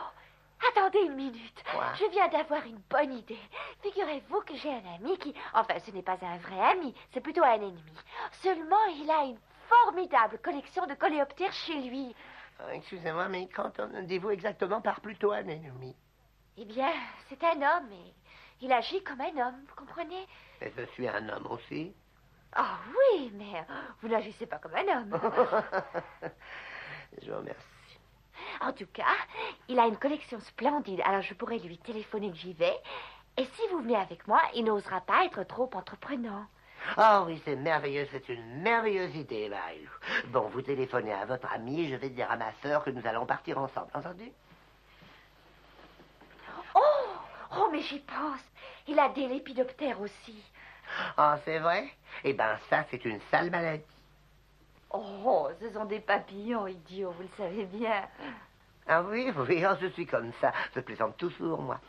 Attendez une minute. Quoi? Je viens d'avoir une bonne idée. Figurez-vous que j'ai un ami qui... Enfin, ce n'est pas un vrai ami, c'est plutôt un ennemi. Seulement, il a une formidable collection de coléoptères chez lui. Excusez-moi, mais qu'entendez-vous exactement par plutôt un ennemi? Eh bien, c'est un homme et il agit comme un homme, vous comprenez? Et je suis un homme aussi? Ah oui, mais vous n'agissez pas comme un homme. Je vous remercie. En tout cas, il a une collection splendide, alors je pourrais lui téléphoner que j'y vais. Et si vous venez avec moi, il n'osera pas être trop entreprenant. Oh oui, c'est merveilleux, c'est une merveilleuse idée, Marie-Lou. Bon, vous téléphonez à votre ami, je vais dire à ma sœur que nous allons partir ensemble, entendu? Oh, mais j'y pense. Il a des lépidoptères aussi. Ah, c'est vrai? Eh ben, ça, c'est une sale maladie. Oh, ce sont des papillons idiots, vous le savez bien. Ah oui, oui, oh, je suis comme ça. Je plaisante toujours, moi.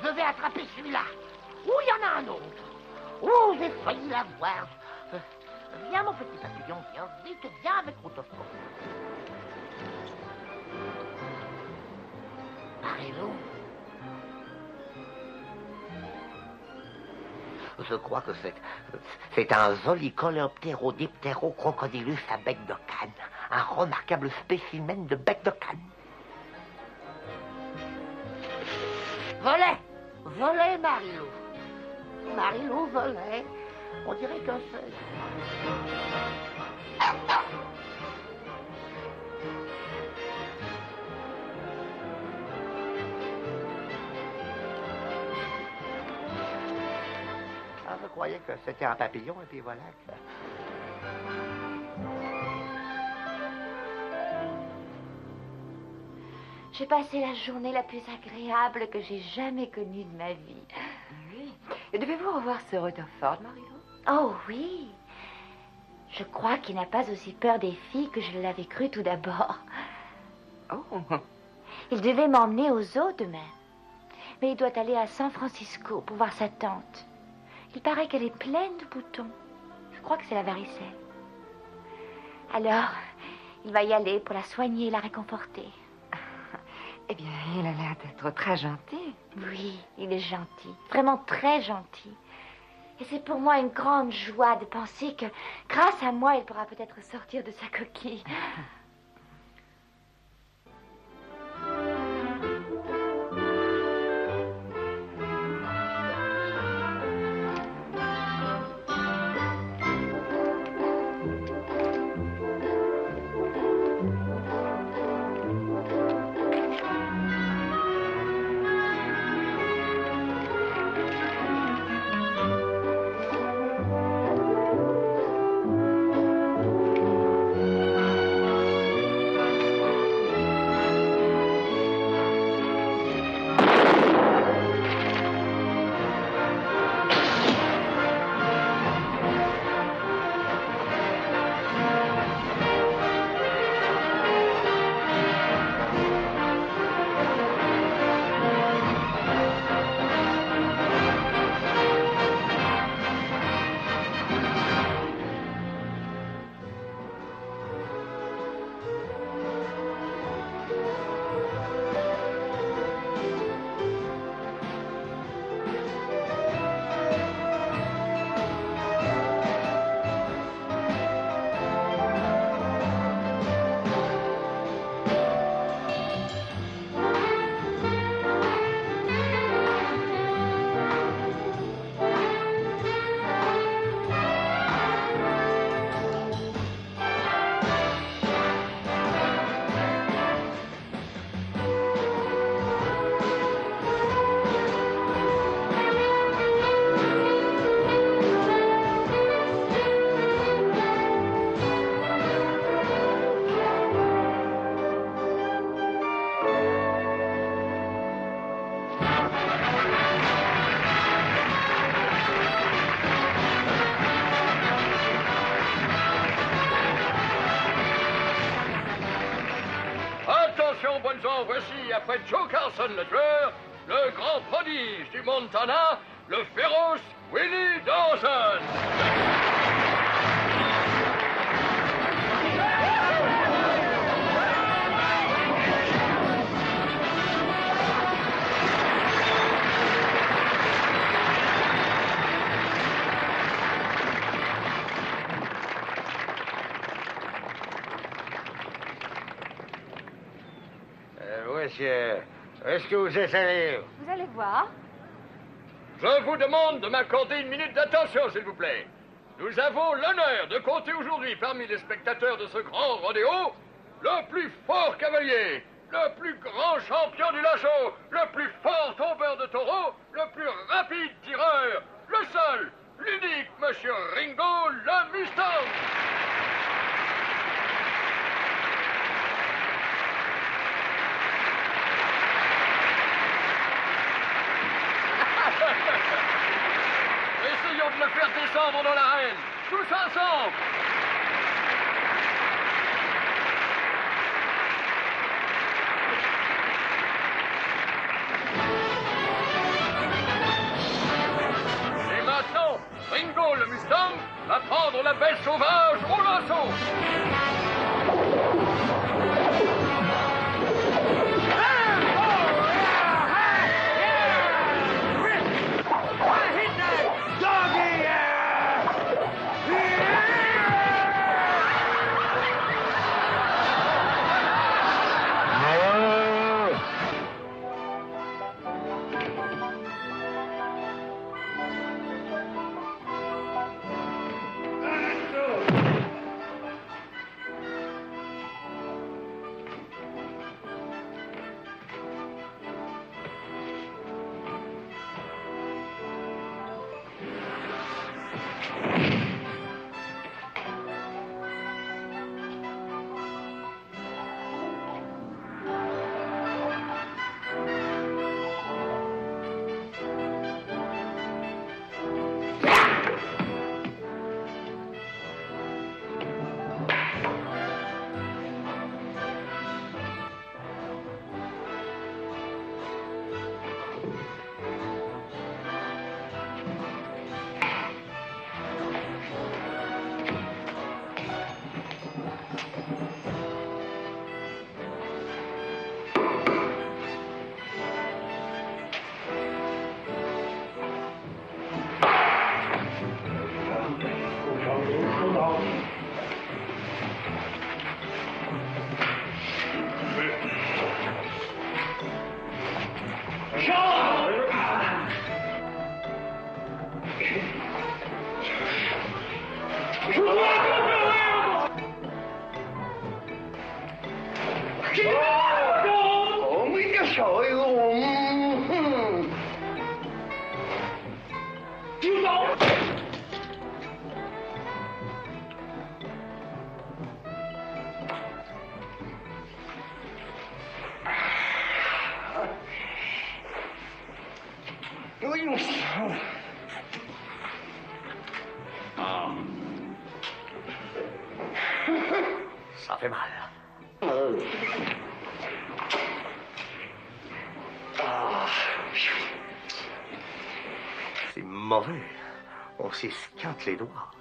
Je vais attraper celui-là. Ouh, il y en a un autre. Ouh, j'ai failli l'avoir. Viens, mon petit papillon, viens vite, viens avec Routosco. Marie-Lou. Je crois que c'est un joli coléoptérodiptéro-crocodilus à bec de canne. Un remarquable spécimen de bec de canne. Volet! Volet, Marie-Lou. Marie-Lou, volet. On dirait que c'est... Ah, je croyais que c'était un papillon, et puis voilà que... J'ai passé la journée la plus agréable que j'ai jamais connue de ma vie. Oui. Et devez-vous revoir ce Rutherford, Marie-Lou? Oh oui. Je crois qu'il n'a pas aussi peur des filles que je l'avais cru tout d'abord. Oh. Il devait m'emmener aux zoo demain. Mais il doit aller à San Francisco pour voir sa tante. Il paraît qu'elle est pleine de boutons. Je crois que c'est la varicelle. Alors, il va y aller pour la soigner et la réconforter. Eh bien, il a l'air d'être très gentil. Oui, il est gentil, vraiment très gentil. Et c'est pour moi une grande joie de penser que, grâce à moi, il pourra peut-être sortir de sa coquille. bonnes gens, voici, après Joe Carson le tueur, le grand prodige du Montana, le féroce Willie Dawson. Monsieur, est-ce que vous êtes allé? Vous allez voir. Je vous demande de m'accorder une minute d'attention, s'il vous plaît. Nous avons l'honneur de compter aujourd'hui parmi les spectateurs de ce grand rodéo le plus fort cavalier, le plus grand champion du lasso, le plus fort tombeur de taureaux, le plus rapide tireur, le seul, l'unique Monsieur Ringo le Mustang. Essayons de le faire descendre dans l'arène, tous ensemble. Et maintenant, Ringo le Mustang va prendre la bête sauvage au lasso. Oh, mi piace. Ça fait mal. C'est mauvais. On s'esquinte les doigts.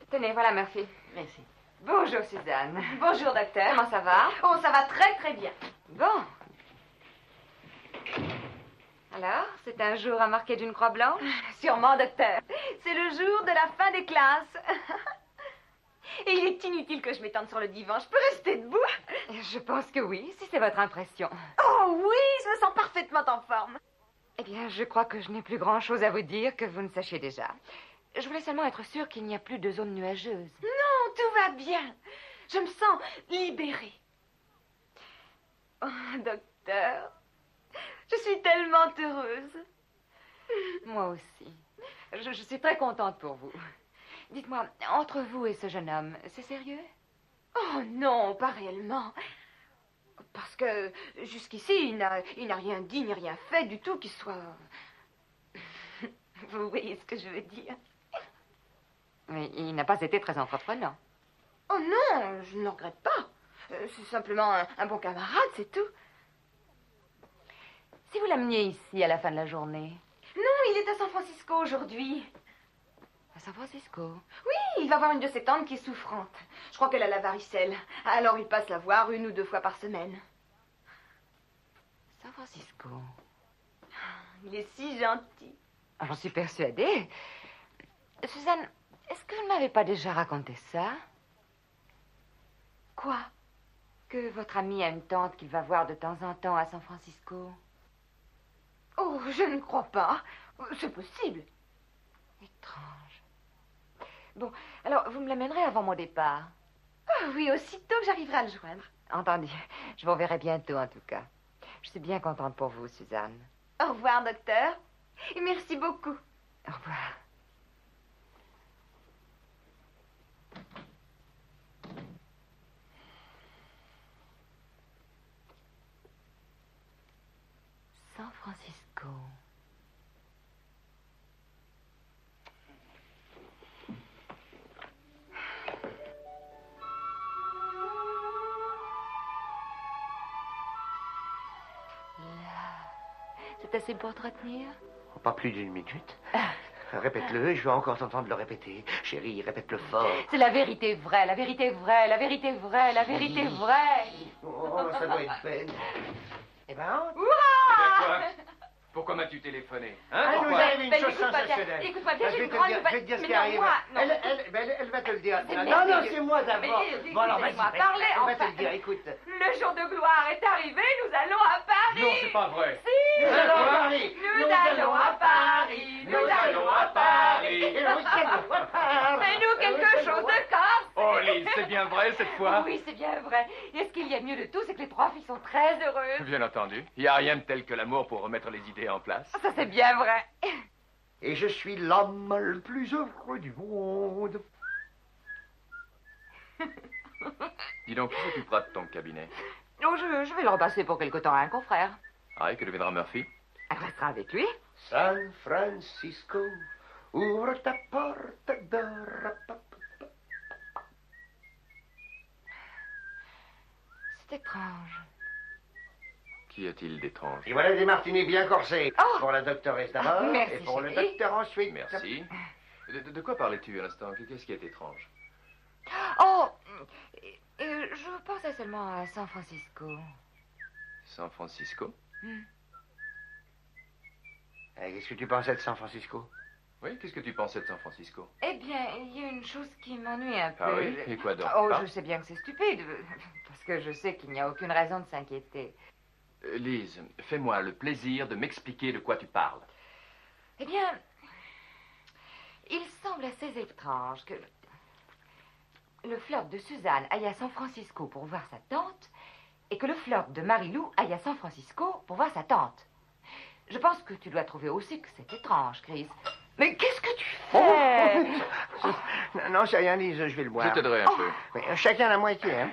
Tenez, voilà Murphy. Merci. Bonjour Suzanne. Bonjour, docteur. Comment ça va? Oh, ça va très très bien. Bon. Alors, c'est un jour à marquer d'une croix blanche? Sûrement, docteur. C'est le jour de la fin des classes. Et il est inutile que je m'étende sur le divan. Je peux rester debout. Je pense que oui, si c'est votre impression. Oh oui, je me sens parfaitement en forme. Eh bien, je crois que je n'ai plus grand-chose à vous dire que vous ne sachiez déjà. Je voulais seulement être sûre qu'il n'y a plus de zone nuageuse. Non, tout va bien. Je me sens libérée. Oh, docteur, je suis tellement heureuse. Moi aussi. Je suis très contente pour vous. Dites-moi, entre vous et ce jeune homme, c'est sérieux? Oh non, pas réellement. Parce que jusqu'ici, il n'a rien dit ni rien fait du tout qui soit... Vous voyez ce que je veux dire? Mais il n'a pas été très entreprenant. Oh non, je ne le regrette pas. C'est simplement un bon camarade, c'est tout. Si vous l'ameniez ici à la fin de la journée? Non, il est à San Francisco aujourd'hui. À San Francisco? Oui, il va voir une de ses tantes qui est souffrante. Je crois qu'elle a la varicelle. Alors il passe la voir 1 ou 2 fois par semaine. San Francisco? Il est si gentil. Ah, j'en suis persuadée. Suzanne, est-ce que vous ne m'avez pas déjà raconté ça? Quoi? Que votre ami a une tante qu'il va voir de temps en temps à San Francisco? Oh, je ne crois pas. C'est possible. Étrange. Bon, alors vous me l'amènerez avant mon départ? Oh, oui, aussitôt que j'arriverai à le joindre. Entendu. Je vous reverrai bientôt, en tout cas. Je suis bien contente pour vous, Suzanne. Au revoir, docteur. Et merci beaucoup. Au revoir. San Francisco. C'est assez pour te retenir? Oh, pas plus d'1 minute. Répète-le et je vais encore t'entendre le répéter. Chérie, répète-le fort. C'est la vérité vraie, la vérité vraie, la vérité vraie, la vérité vraie. Oh, ça doit être peine. Eh ben, Quoi? Pourquoi m'as-tu téléphoné? Hein? elle nous Pourquoi? arrive une chose écoute-moi bien, sensationnelle. écoute-moi bien, Ah, j'ai je une vais grande te dire, nouvelle. je vais te dire ce Mais qui non, arrive. moi, non. Elle va te le dire. C'est Non, merveilleux. non, c'est moi d'abord. Mais, Bon, alors, vas-y, laissez-moi parler, elle va te enfin. le dire, écoute. Le jour de gloire est arrivé, nous allons à Paris. Non, c'est pas vrai. Si, Nous allons à Paris. nous allons à Paris, nous allons à Paris. Et le week-end, on va à Paris. Fais-nous quelque chose de corse. Oh, Lise, c'est bien vrai cette fois? Oui, c'est bien vrai. Et ce qu'il y a de mieux de tout, c'est que les 3 filles sont très heureuses. Bien entendu. Il n'y a rien de tel que l'amour pour remettre les idées en place. Ça, c'est bien vrai. Et je suis l'homme le plus heureux du monde. Dis donc, qui s'occupera de ton cabinet? Oh, je vais le repasser pour quelque temps à un confrère. Ah, et que deviendra Murphy? Elle restera avec lui. San Francisco, ouvre ta porte de... C'est étrange. Qu'y a-t-il d'étrange? Et voilà des martinis bien corsés. Oh. Pour la doctoresse d'abord, Merci, et pour le chérie. docteur ensuite. Merci. De quoi parlais-tu à l'instant? Qu'est-ce qui est étrange? Oh, je pensais seulement à San Francisco. San Francisco? Qu'est-ce que tu pensais de San Francisco? Oui, qu'est-ce que tu pensais de San Francisco? Eh bien, il y a une chose qui m'ennuie un peu. Ah oui? Et quoi donc? Oh, Ah. je sais bien que c'est stupide, parce que je sais qu'il n'y a aucune raison de s'inquiéter. Lise, fais-moi le plaisir de m'expliquer de quoi tu parles. Eh bien, il semble semble assez étrange que le flirt de Suzanne aille à San Francisco pour voir sa tante et que le flirt de Marie-Lou aille à San Francisco pour voir sa tante. Je pense que tu dois trouver aussi que c'est étrange, Chris. Mais qu'est-ce que tu fais? Non, c'est rien, Lise, je vais le boire. Je t'aiderai un peu. Oui, chacun la moitié, hein.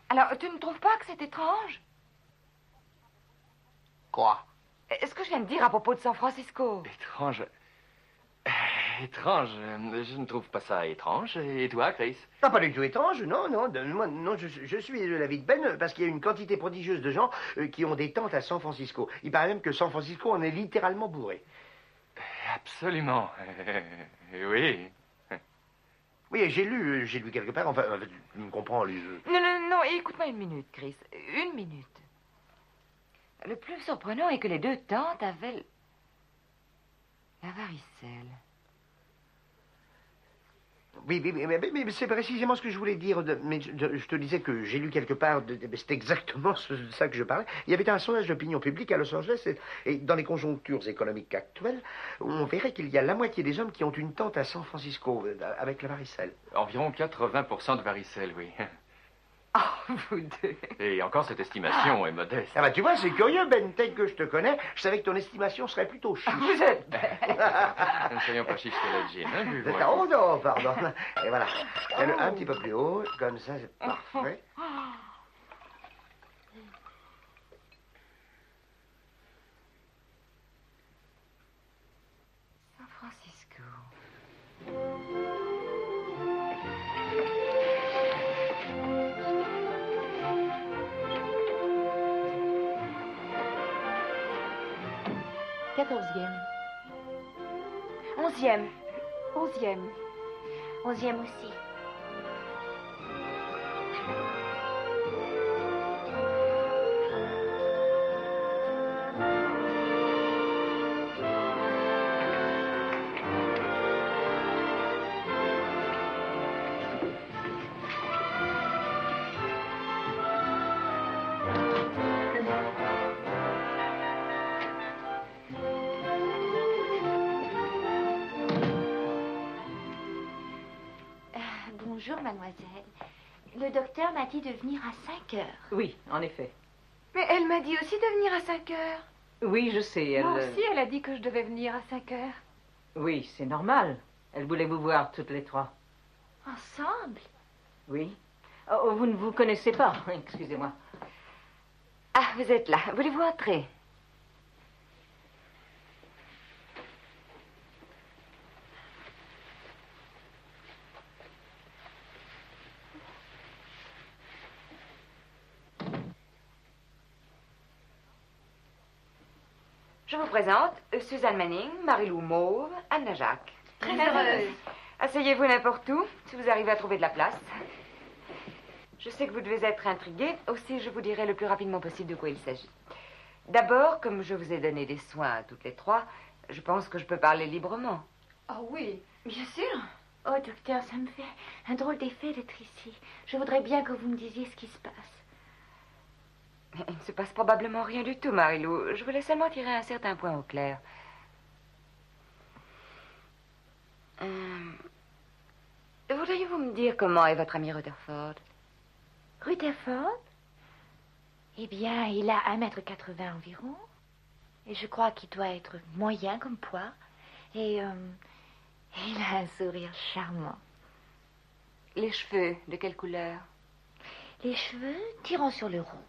Alors, tu ne trouves pas que c'est étrange? Quoi? Est-ce que je viens de dire à propos de San Francisco? Étrange. Étrange. Je ne trouve pas ça étrange. Et toi, Chris? Ah, pas du tout étrange, non, non. Moi, non, je suis de l'avis de Ben, parce qu'il y a une quantité prodigieuse de gens qui ont des tantes à San Francisco. Il paraît même que San Francisco en est littéralement bourré. Absolument. Oui. Oui, j'ai lu quelque part, enfin, tu me comprends, Lise. Non, écoute-moi une minute, Chris. Une minute. Le plus surprenant est que les deux tantes avaient la varicelle. Oui, mais c'est précisément ce que je voulais dire. Mais je te disais que j'ai lu quelque part, c'est exactement de ça que je parlais. Il y avait un sondage d'opinion publique à Los Angeles, et dans les conjonctures économiques actuelles, on verrait qu'il y a la moitié des hommes qui ont une tante à San Francisco, avec la varicelle. Environ 80% de varicelle, oui. Oh, vous deux. Et encore, cette estimation est modeste. Ah bah tu vois, c'est curieux, Ben, tel que je te connais, je savais que ton estimation serait plutôt chiche. Vous êtes Ne soyons pas chiches sur la gin, hein, buvons. Oh non, pardon. Et voilà. Mets-le un petit peu plus haut, comme ça, c'est parfait. San Francisco. Quatorzième. 11e. 11e. 11e aussi. Bonjour, mademoiselle. Le docteur m'a dit de venir à 5 heures. Oui, en effet. Mais elle m'a dit aussi de venir à 5 heures. Oui, je sais, elle... Moi aussi, elle a dit que je devais venir à 5 heures. Oui, c'est normal. Elle voulait vous voir toutes les trois. Ensemble? Oui. Oh, vous ne vous connaissez pas, excusez-moi. Ah, vous êtes là. Voulez-vous entrer? Je vous présente Suzanne Manning, Marie-Lou Mauve, Anna Jacques. Très heureuse. Asseyez-vous n'importe où, si vous arrivez à trouver de la place. Je sais que vous devez être intrigués, aussi je vous dirai le plus rapidement possible de quoi il s'agit. D'abord, comme je vous ai donné des soins à toutes les trois, je pense que je peux parler librement. Ah oui, bien sûr. Oh, docteur, ça me fait un drôle d'effet d'être ici. Je voudrais bien que vous me disiez ce qui se passe. Il ne se passe probablement rien du tout, Marie-Lou. Je voulais seulement tirer un certain point au clair. Voudriez-vous me dire comment est votre ami Rutherford? Rutherford? Eh bien, il a 1,80 m environ. Et je crois qu'il doit être moyen comme poids. Et il a un sourire charmant. Les cheveux, de quelle couleur? Les cheveux tirant sur le rond.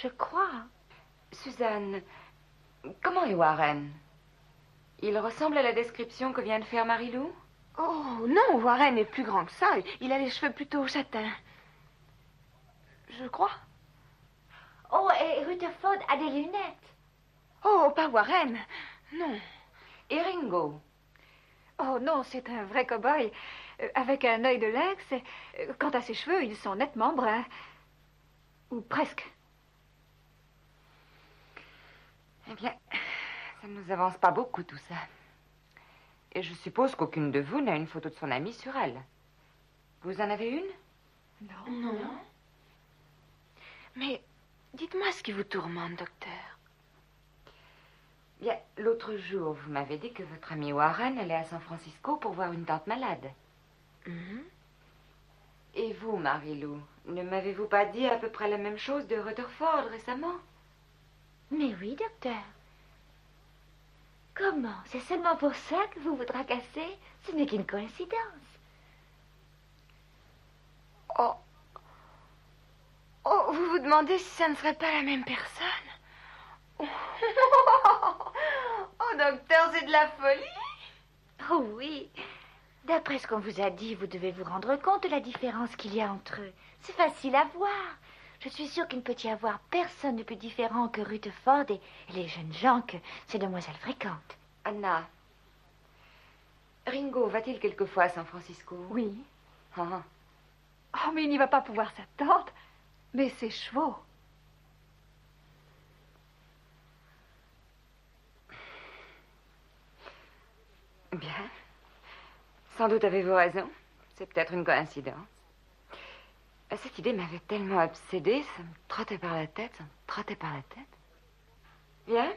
Je crois. Suzanne, comment est Warren? Il ressemble à la description que vient de faire Marie-Lou? Oh non, Warren est plus grand que ça. Il a les cheveux plutôt châtains. Je crois. Oh, et Rutherford a des lunettes. Oh, pas Warren. Non. Et Ringo? Oh non, c'est un vrai cow-boy. Avec un œil de lynx. Quant à ses cheveux, ils sont nettement bruns. Ou presque. Eh bien, ça ne nous avance pas beaucoup, tout ça. Et je suppose qu'aucune de vous n'a une photo de son amie sur elle. Vous en avez une? Non. Mais dites-moi ce qui vous tourmente, docteur. Bien, l'autre jour, vous m'avez dit que votre ami Warren allait à San Francisco pour voir une tante malade. Mhm. Et vous, Marie-Lou, ne m'avez-vous pas dit à peu près la même chose de Rutherford récemment? Mais oui, docteur. Comment? C'est seulement pour ça que vous vous tracassez? Ce n'est qu'une coïncidence. Oh. Oh, vous vous demandez si ça ne serait pas la même personne? Oh, docteur, c'est de la folie. Oh oui. D'après ce qu'on vous a dit, vous devez vous rendre compte de la différence qu'il y a entre eux. C'est facile à voir. Je suis sûre qu'il ne peut y avoir personne de plus différent que Rutherford et les jeunes gens que ces demoiselles fréquentent. Anna, Ringo va-t-il quelquefois à San Francisco? Oui. Ah. Oh, mais il n'y va pas pour voir sa tante, mais ses chevaux. Bien. Sans doute avez-vous raison. C'est peut-être une coïncidence. Cette idée m'avait tellement obsédée, ça me trottait par la tête, Bien.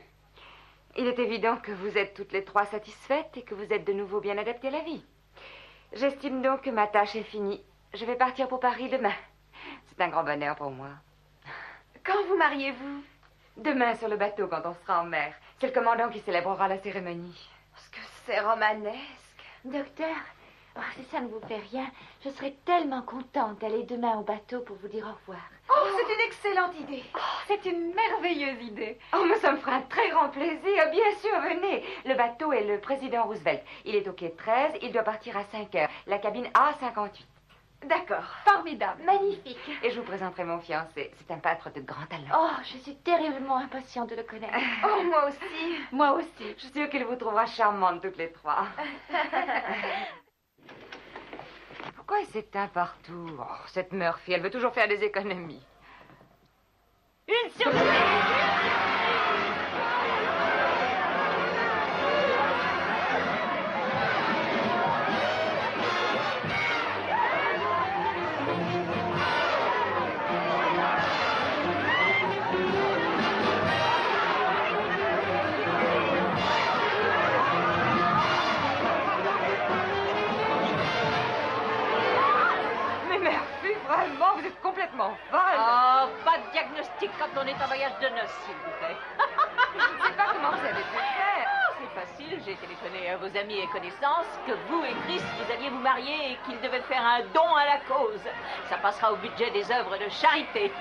Il est évident que vous êtes toutes les trois satisfaites et que vous êtes de nouveau bien adaptées à la vie. J'estime donc que ma tâche est finie. Je vais partir pour Paris demain. C'est un grand bonheur pour moi. Quand vous mariez-vous? Demain sur le bateau quand on sera en mer. C'est le commandant qui célébrera la cérémonie. Parce que c'est romanesque. Docteur, oh, si ça ne vous fait rien, je serais tellement contente d'aller demain au bateau pour vous dire au revoir. Oh, c'est une excellente idée. Oh, c'est une merveilleuse idée. Oh, mais ça me fera un très grand plaisir. Bien sûr, venez. Le bateau est le président Roosevelt. Il est au quai 13. Il doit partir à 5 heures. La cabine A58. D'accord. Formidable. Magnifique. Et je vous présenterai mon fiancé. C'est un peintre de grand talent. Oh, je suis terriblement impatiente de le connaître. Oh, moi aussi. Moi aussi. Je suis sûre qu'il vous trouvera charmante toutes les trois. Pourquoi il s'éteint partout? Oh, cette Murphy, elle veut toujours faire des économies. Une surprise! Mais Murphy, vraiment, vous êtes complètement folle. Oh, pas de diagnostic quand on est en voyage de noces, s'il vous plaît. Je ne sais pas comment vous avez pu faire. C'est facile, j'ai téléphoné à vos amis et connaissances que vous et Chris, vous alliez vous marier et qu'ils devaient faire un don à la cause. Ça passera au budget des œuvres de charité.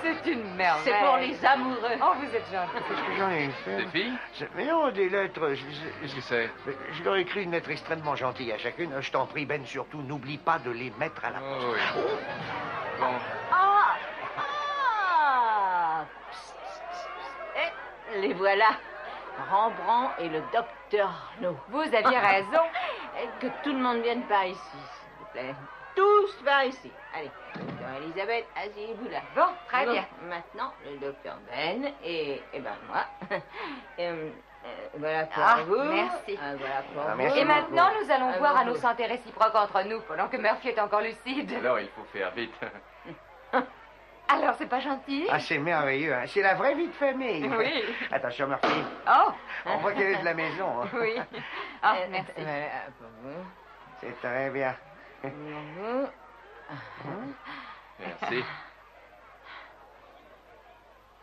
C'est une merveille. C'est pour les amoureux. Oh, vous êtes gentil. Qu'est-ce que j'en ai fait? Des filles? Mais non, des lettres. Qu'est-ce que c'est? Je leur ai écrit une lettre extrêmement gentille à chacune. Je t'en prie, Ben, surtout, n'oublie pas de les mettre à la poste. Oh, oui. Bon. Ah! Ah! Psst, psst, psst. Et les voilà. Rembrandt et le docteur Arnaud. Vous aviez raison. Et que tout le monde vienne par ici, s'il vous plaît. Tous par ici. Allez, docteur Elisabeth, asseyez-vous là. Bon, très Bon, bien. Maintenant, le docteur Ben et ben moi. Voilà pour Ah, vous. merci. Voilà pour Ah, vous. merci Et beaucoup. maintenant, nous allons Ah, boire à beaucoup. nos santé réciproques entre nous pendant que Murphy est encore lucide. Alors, il faut faire vite. Alors, c'est pas gentil? Ah, c'est merveilleux, hein. C'est la vraie vie de famille. Oui. Attention, Murphy. Oh, On voit qu'elle est de la maison. Hein. oui. Ah, merci. Voilà pour vous. C'est très bien. Pour vous. Merci.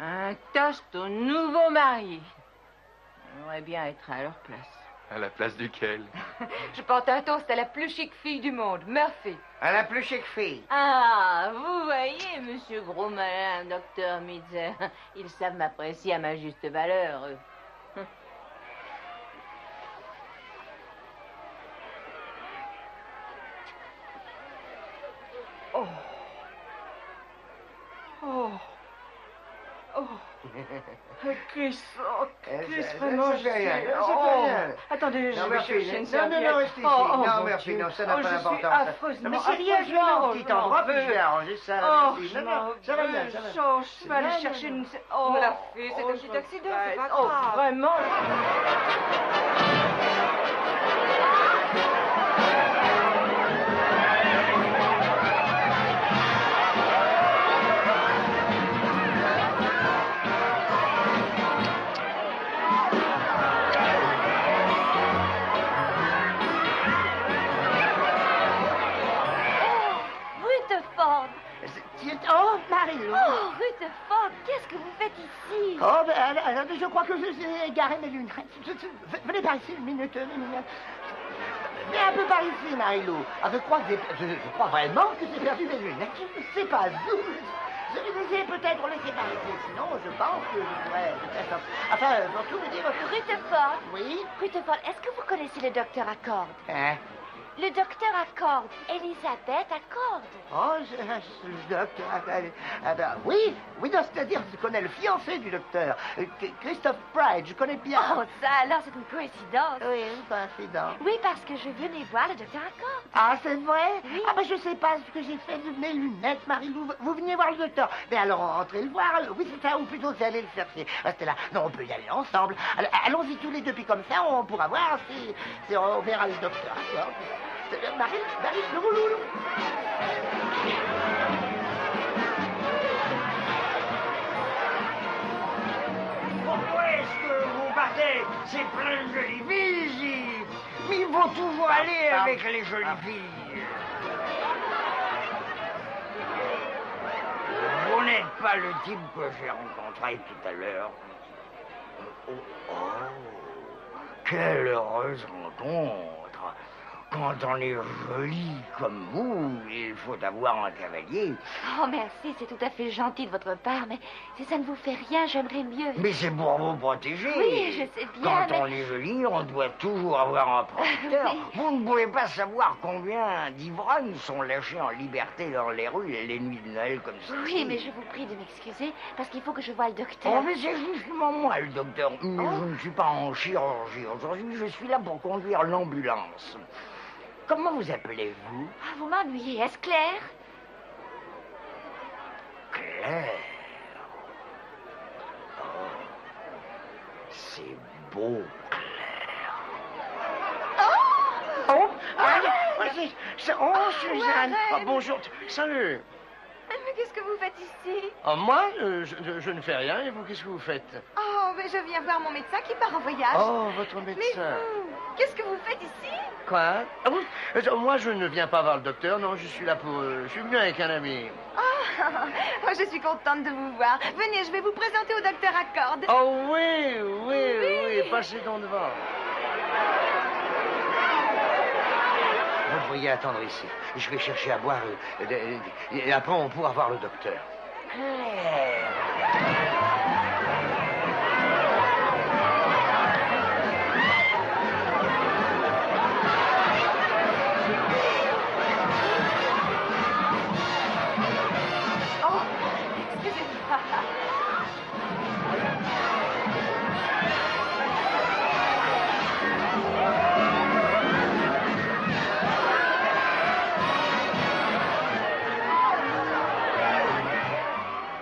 Un toast aux nouveaux mariés. J'aimerais bien être à leur place. À la place duquel? Je porte un toast à la plus chic fille du monde, Murphy. À la plus chic fille. Ah, vous voyez, monsieur Gros Malin, docteur Mitzer, ils savent m'apprécier à ma juste valeur. eux. Chris, oh, Chris, vraiment, ça fait rien, je sais. ça fait Oh, rien. attendez, je Non, vais Murphy, chercher une non, serviette. non, restez ici. Oh, Non, mon Murphy, Dieu. non, ça n'a Oh, pas je suis d'importance. affreusement, Non, mais c'est rien, je vais affreusement aller au petit endroit, puis je vais arranger ça. Oh, Murphy. je Non, non, ça va bien, ça va bien. Je vais aller chercher une... Oh, Murphy, c'est un petit je accident, regrette. c'est pas Oh, grave. vraiment. Rutherford. Oh, Marie-Lou. Oh, Rutherford, qu'est-ce que vous faites ici? Oh, ben, alors, je crois que j'ai égaré mes lunettes. Venez par ici une minute. Viens un peu par ici, Marie-Lou. Ah, je crois vraiment que j'ai perdu mes lunettes. Je ne sais pas où. Je les ai peut-être laissées par ici. Sinon, je pense que je pourrais... Enfin, pour tout vous dire... Rutherford. Oui? Rutherford, est-ce que vous connaissez le docteur Accord? Hein? Le docteur Accord. Elisabeth Accord. Oh, le docteur... oui, non, c'est-à-dire, je connais le fiancé du docteur, Christophe Pride, je connais bien. Oh, ça alors, c'est une coïncidence. Oui, une coïncidence. Oui, parce que je venais voir le docteur Accord. Ah, c'est vrai? Oui. Ah, ben, je sais pas ce que j'ai fait de mes lunettes, Marie-Lou. Vous veniez voir le docteur. Mais alors, entrez le voir. Oui, c'est ça, ou plutôt, c'est aller le chercher. Restez là. Non, on peut y aller ensemble. Allons-y tous les deux, puis comme ça, on pourra voir si on verra le docteur Accord. Marie, le rouloulou. Pourquoi est-ce que vous partez? C'est plein de jolies filles ici. Mais il faut toujours aller avec les jolies filles. Vous n'êtes pas le type que j'ai rencontré tout à l'heure. Oh, quelle heureuse rencontre. Quand on est joli comme vous, il faut avoir un cavalier. Oh, merci, c'est tout à fait gentil de votre part, mais si ça ne vous fait rien, j'aimerais mieux. Mais c'est pour vous protéger. Oui, je sais bien, Quand on est joli, on doit toujours avoir un protecteur. Oui. Vous ne pouvez pas savoir combien d'ivrognes sont lâchés en liberté dans les rues les nuits de Noël comme ça. Oui, mais je vous prie de m'excuser, parce qu'il faut que je voie le docteur. Oh, mais c'est justement moi, le docteur. Mais je ne suis pas en chirurgie. Aujourd'hui, je suis là pour conduire l'ambulance. Comment vous appelez-vous? Ah, vous m'ennuyez, est-ce clair? Claire. Oh, c'est beau, Claire. Oh, Suzanne. Oh, bonjour. Salut. Mais qu'est-ce que vous faites ici? Oh, moi, je ne fais rien. Et vous, qu'est-ce que vous faites? Oh, mais je viens voir mon médecin qui part en voyage. Oh, votre Mais médecin. vous, qu'est-ce que vous faites ici? Quoi? Ah, oui. Moi, je ne viens pas voir le docteur. Non, je suis là pour... je suis venu avec un ami. Oh, je suis contente de vous voir. Venez, je vais vous présenter au docteur Accord. Oh, oui. Passez donc devant. Vous devriez attendre ici. Je vais chercher à boire. Et après, on pourra voir le docteur. Oh, excusez-moi.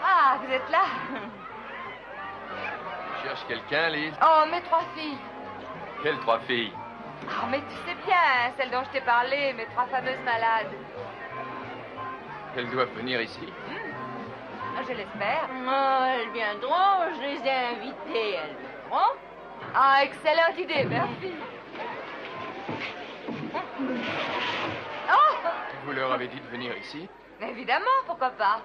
Ah, vous êtes là? Tu cherches quelqu'un, Lise? Oh, mes 3 filles. Quelles 3 filles? Oh, mais tu sais bien, celle dont je t'ai parlé, mes 3 fameuses malades. Elles doivent venir ici. Je l'espère. Oh, elles viendront, je les ai invitées, elles viendront. Ah, excellente idée, merci. Oh, Vous leur avez dit de venir ici? mais évidemment, pourquoi pas?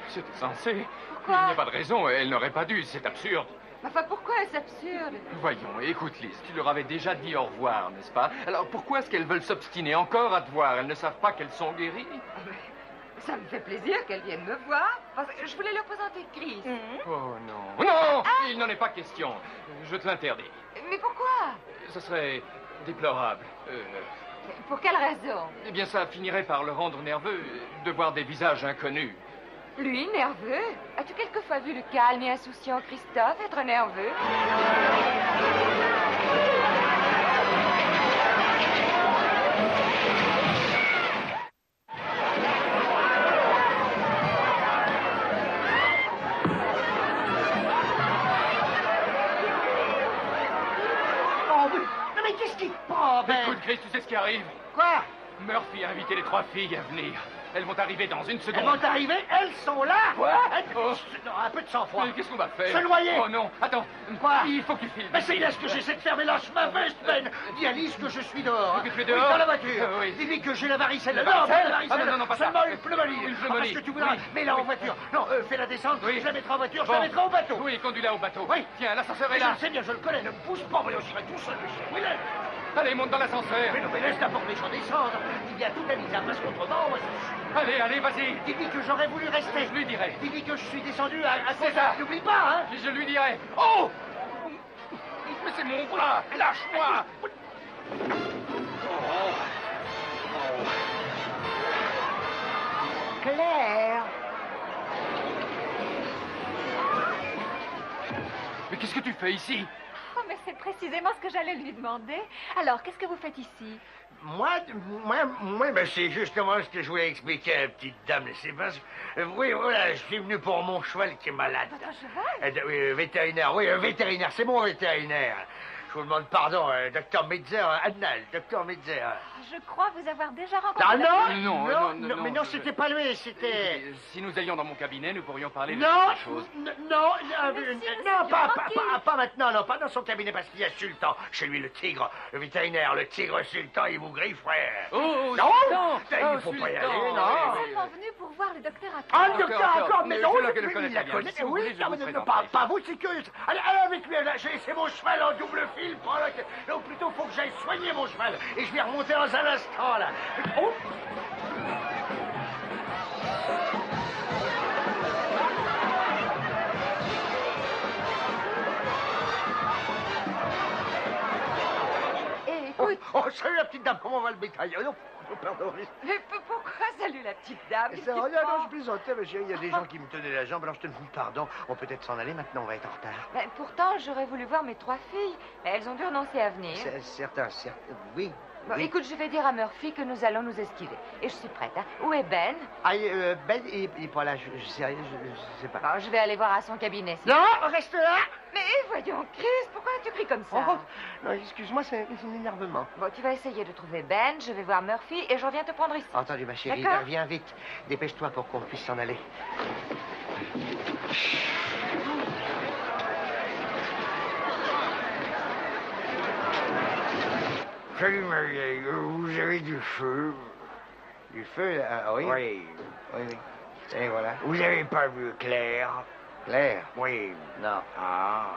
C'était censé. Pourquoi? Il n'y a pas de raison, elles n'auraient pas dû, c'est absurde. Enfin, pourquoi est-ce absurde? Voyons, écoute, Lise, tu leur avais déjà dit au revoir, n'est-ce pas? Alors pourquoi est-ce qu'elles veulent s'obstiner encore à te voir? Elles ne savent pas qu'elles sont guéries? Ça me fait plaisir qu'elles viennent me voir. Parce que je voulais leur présenter Chris. Oh non. Non! Il n'en est pas question. Je te l'interdis. Mais pourquoi? Ce serait déplorable. Pour quelle raison? Eh bien, ça finirait par le rendre nerveux de voir des visages inconnus. Lui, nerveux? As-tu quelquefois vu le calme et insouciant Christophe être nerveux? Oh, non, mais qu'est-ce qui... Oh, ben... Écoute, Chris, tu sais ce qui arrive? Quoi? Murphy a invité les 3 filles à venir. Elles vont arriver dans une Elles seconde. vont arriver, elles sont là. Quoi? Oh. Non, un peu de sang-froid. Mais qu'est-ce qu'on va faire? Se noyer. Oh non, attends. Quoi? Il faut que tu filmes. Mais c'est bien ce que j'essaie de faire, mais lâche ma veste, Ben. Dis à Lise que je suis dehors. Que tu es Oui, dehors? dans la voiture. Oui. Dis-lui que j'ai la varicelle. La Non, varicelle? pas la varicelle. Ah, non, pas ça. Seulement une pneumonie. Une Ah, pneumonie. parce que tu voudras. Oui. Mets-la en Oui. voiture. Non, fais-la descendre. Oui. Je la mettrai en voiture, je Bon. la mettrai au bateau. Oui, conduis-la au bateau. Oui. Tiens, l'ascenseur est Mais je là. le sais bien, je le connais. Ne pousse pas, mais j'irai tout seul, monsieur. Oui, laisse. Allez, monte dans l'ascenseur. Mais non, mais laisse d'abord les gens descendre. Dis bien tout à Lisa, parce qu'autrement, moi, Allez, vas-y. dis-lui que j'aurais voulu rester. Je lui dirai. Dis-lui que je suis descendu à C'est cause ça. N'oublie pas, hein. Je lui dirai. Oh! Mais c'est mon bras. Lâche-moi. Claire. Mais qu'est-ce que tu fais ici? Oh, mais c'est précisément ce que j'allais lui demander. Alors, qu'est-ce que vous faites ici? Moi, ben, c'est justement ce que je voulais expliquer à la petite dame. C'est parce que, oui, voilà, je suis venu pour mon cheval qui est malade. Votre cheval? Oui, vétérinaire, oui, vétérinaire, c'est mon vétérinaire. Je vous demande pardon, docteur Metzer, Annal, docteur Metzer. Je crois vous avoir déjà rencontré. Ah Non, mais non, c'était pas lui, c'était... Si nous allions dans mon cabinet, nous pourrions parler de Non, quelque chose. non, monsieur, pas maintenant, non, pas dans son cabinet, parce qu'il y a Sultan. Chez lui, le tigre, le vétérinaire, le tigre Sultan, il vous griffe, frère. Oh, non, Sultan. il faut pas y aller, Sultan, non. Je suis seulement venue pour voir le docteur à Ah, Paris. le docteur, encore, mais non, je le connais il la très bien. connaît, Si vous oui, voulez, je non, vous mais présenterai. pas vous, c'est curieux. Allez, avec lui, là, j'ai laissé mon cheval en double fil, non, plutôt, faut que j'aille soigner mon cheval, et je vais remonter dans un instant, là. Oh. Et écoute, Oh, salut la petite dame, comment va le bétail? Oh, non, pardon. mais pourquoi salut la petite dame? Qu'est-ce Ça, qui te non, non, prend? je plaisantais, monsieur. Il y a des gens qui me tenaient la jambe, alors je te demande pardon. On peut peut-être s'en aller maintenant, on va être en retard. Ben, pourtant, j'aurais voulu voir mes 3 filles, mais elles ont dû renoncer à venir. Certains, oui. Bon, oui. écoute, je vais dire à Murphy que nous allons nous esquiver. Et je suis prête, hein. Où est Ben? Ah, Ben, il est pas là, je sais rien, je sais pas. Bon, je vais aller voir à son cabinet. Non, reste là. Mais voyons, Chris, pourquoi tu cries comme ça? Oh, non, excuse-moi, c'est un énervement. Bon, tu vas essayer de trouver Ben, je vais voir Murphy et je reviens te prendre ici. Entendu, ma chérie, D'accord. reviens vite. Dépêche-toi pour qu'on puisse s'en aller. Salut, ma vieille. Vous avez du feu? Du feu, là? Oui. Oui. Oui. Et voilà. Vous n'avez pas vu Claire? Claire? Oui. Non. Ah.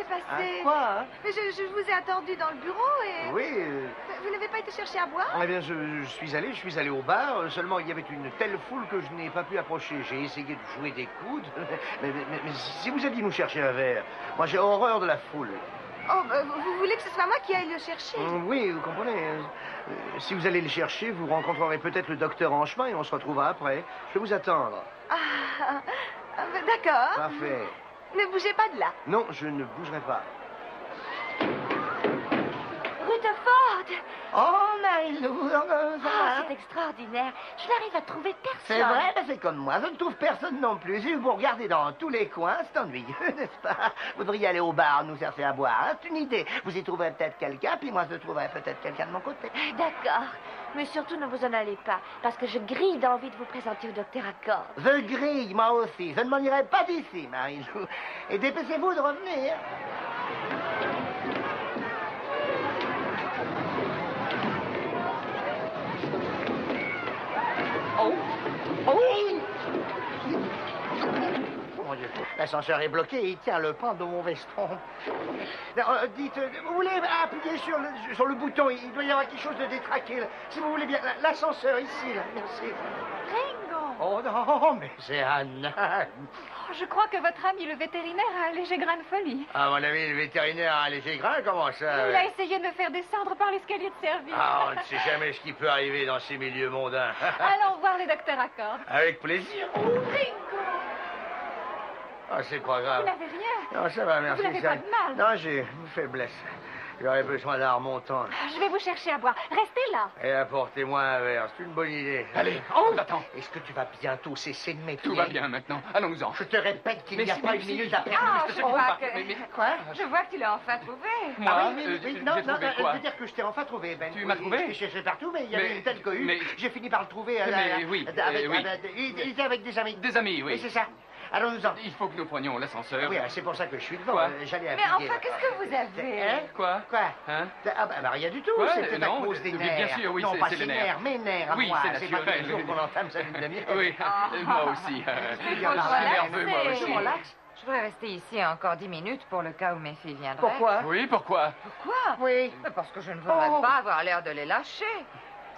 passé? Quoi, hein? Mais je vous ai attendu dans le bureau et... Oui, Vous n'avez pas été chercher à boire? eh bien, je suis allé au bar, seulement il y avait une telle foule que je n'ai pas pu approcher. J'ai essayé de jouer des coudes, mais si vous aviez nous chercher un verre, moi j'ai horreur de la foule. Oh, vous voulez que ce soit moi qui aille le chercher? Oui, vous comprenez. Si vous allez le chercher, vous rencontrerez peut-être le docteur en chemin et on se retrouvera après. Je vais vous attendre. D'accord. Parfait. Ne bougez pas de là. Non, je ne bougerai pas. Rutherford! Oh, Marie-Lou, ça Oh, va? c'est extraordinaire. Je n'arrive à trouver personne. C'est vrai, ben c'est comme moi, je ne trouve personne non plus. Si vous regardez dans tous les coins, c'est ennuyeux, n'est-ce pas? Vous devriez aller au bar, nous chercher à boire, hein, c'est une idée. Vous y trouverez peut-être quelqu'un, puis moi je trouverai peut-être quelqu'un de mon côté. D'accord. Mais surtout, ne vous en allez pas, parce que je grille d'envie de vous présenter au docteur Accord. Je grille, moi aussi. Je ne m'en irai pas d'ici, Marie-Lou. Et dépêchez-vous de revenir. Oh! Oh! Oh mon Dieu, l'ascenseur est bloqué et il tient le pan de mon veston. Dites, vous voulez appuyer sur le bouton? Il doit y avoir quelque chose de détraqué. Là. Si vous voulez bien, l'ascenseur ici, là. Merci. Ringo! Oh non, mais c'est Anna. Oh, je crois que votre ami le vétérinaire a un léger grain de folie. À mon avis, le vétérinaire a un léger grain, comment ça? Il a essayé de me faire descendre par l'escalier de service. Ah, on ne sait jamais ce qui peut arriver dans ces milieux mondains. Allons voir le docteur Accord. Avec plaisir. Ringo! Ah, c'est pas grave. Vous n'avez rien? Non, ça va, merci. Vous n'avez ça... pas de mal? Non, j'ai une faiblesse. J'aurais besoin d'un remontant. Je vais vous chercher à boire. Restez là. Et apportez-moi un verre, c'est une bonne idée. Allez, on attend. Est-ce que tu vas bientôt cesser de m'épier? Tout va bien maintenant. Allons-nous-en. Je te répète qu'il n'y a Mais pas si, une si. minute à perdre. Ah, je je te vois comprends que... pas. Quoi? Je vois que tu l'as enfin trouvé. Moi, Ah oui, j'ai non, trouvé je quoi? veux dire que je t'ai enfin trouvé, Ben. Tu m'as trouvé? Je t'ai cherché partout, mais il y avait Mais- une telle cohue. mais- J'ai fini par le trouver. Mais oui, oui. Il était avec des amis. Des amis, oui. Oui, c'est ça. Allons-nous-en. Il faut que nous prenions l'ascenseur. Oui, c'est pour ça que je suis devant. Quoi? J'allais Mais appuyer. enfin, qu'est-ce que vous avez? Hein? Quoi? Quoi? Hein? Ah bah rien du tout, Ouais, c'était à non, cause des bien nerfs. sûr, oui, non, c'est pas les ses nerfs. nerfs, mes nerfs à Oui, moi. c'est pas tous les naturel. jours qu'on entame sa lune de miel. Oui, moi aussi. Il Il y faut en a se un. nerveux, moi relaxer. aussi. Relax. Je voudrais rester ici encore 10 minutes pour le cas où mes filles viendraient. Pourquoi? Oui, pourquoi? Pourquoi? Oui. Mais parce que je ne voudrais Oh. pas avoir l'air de les lâcher.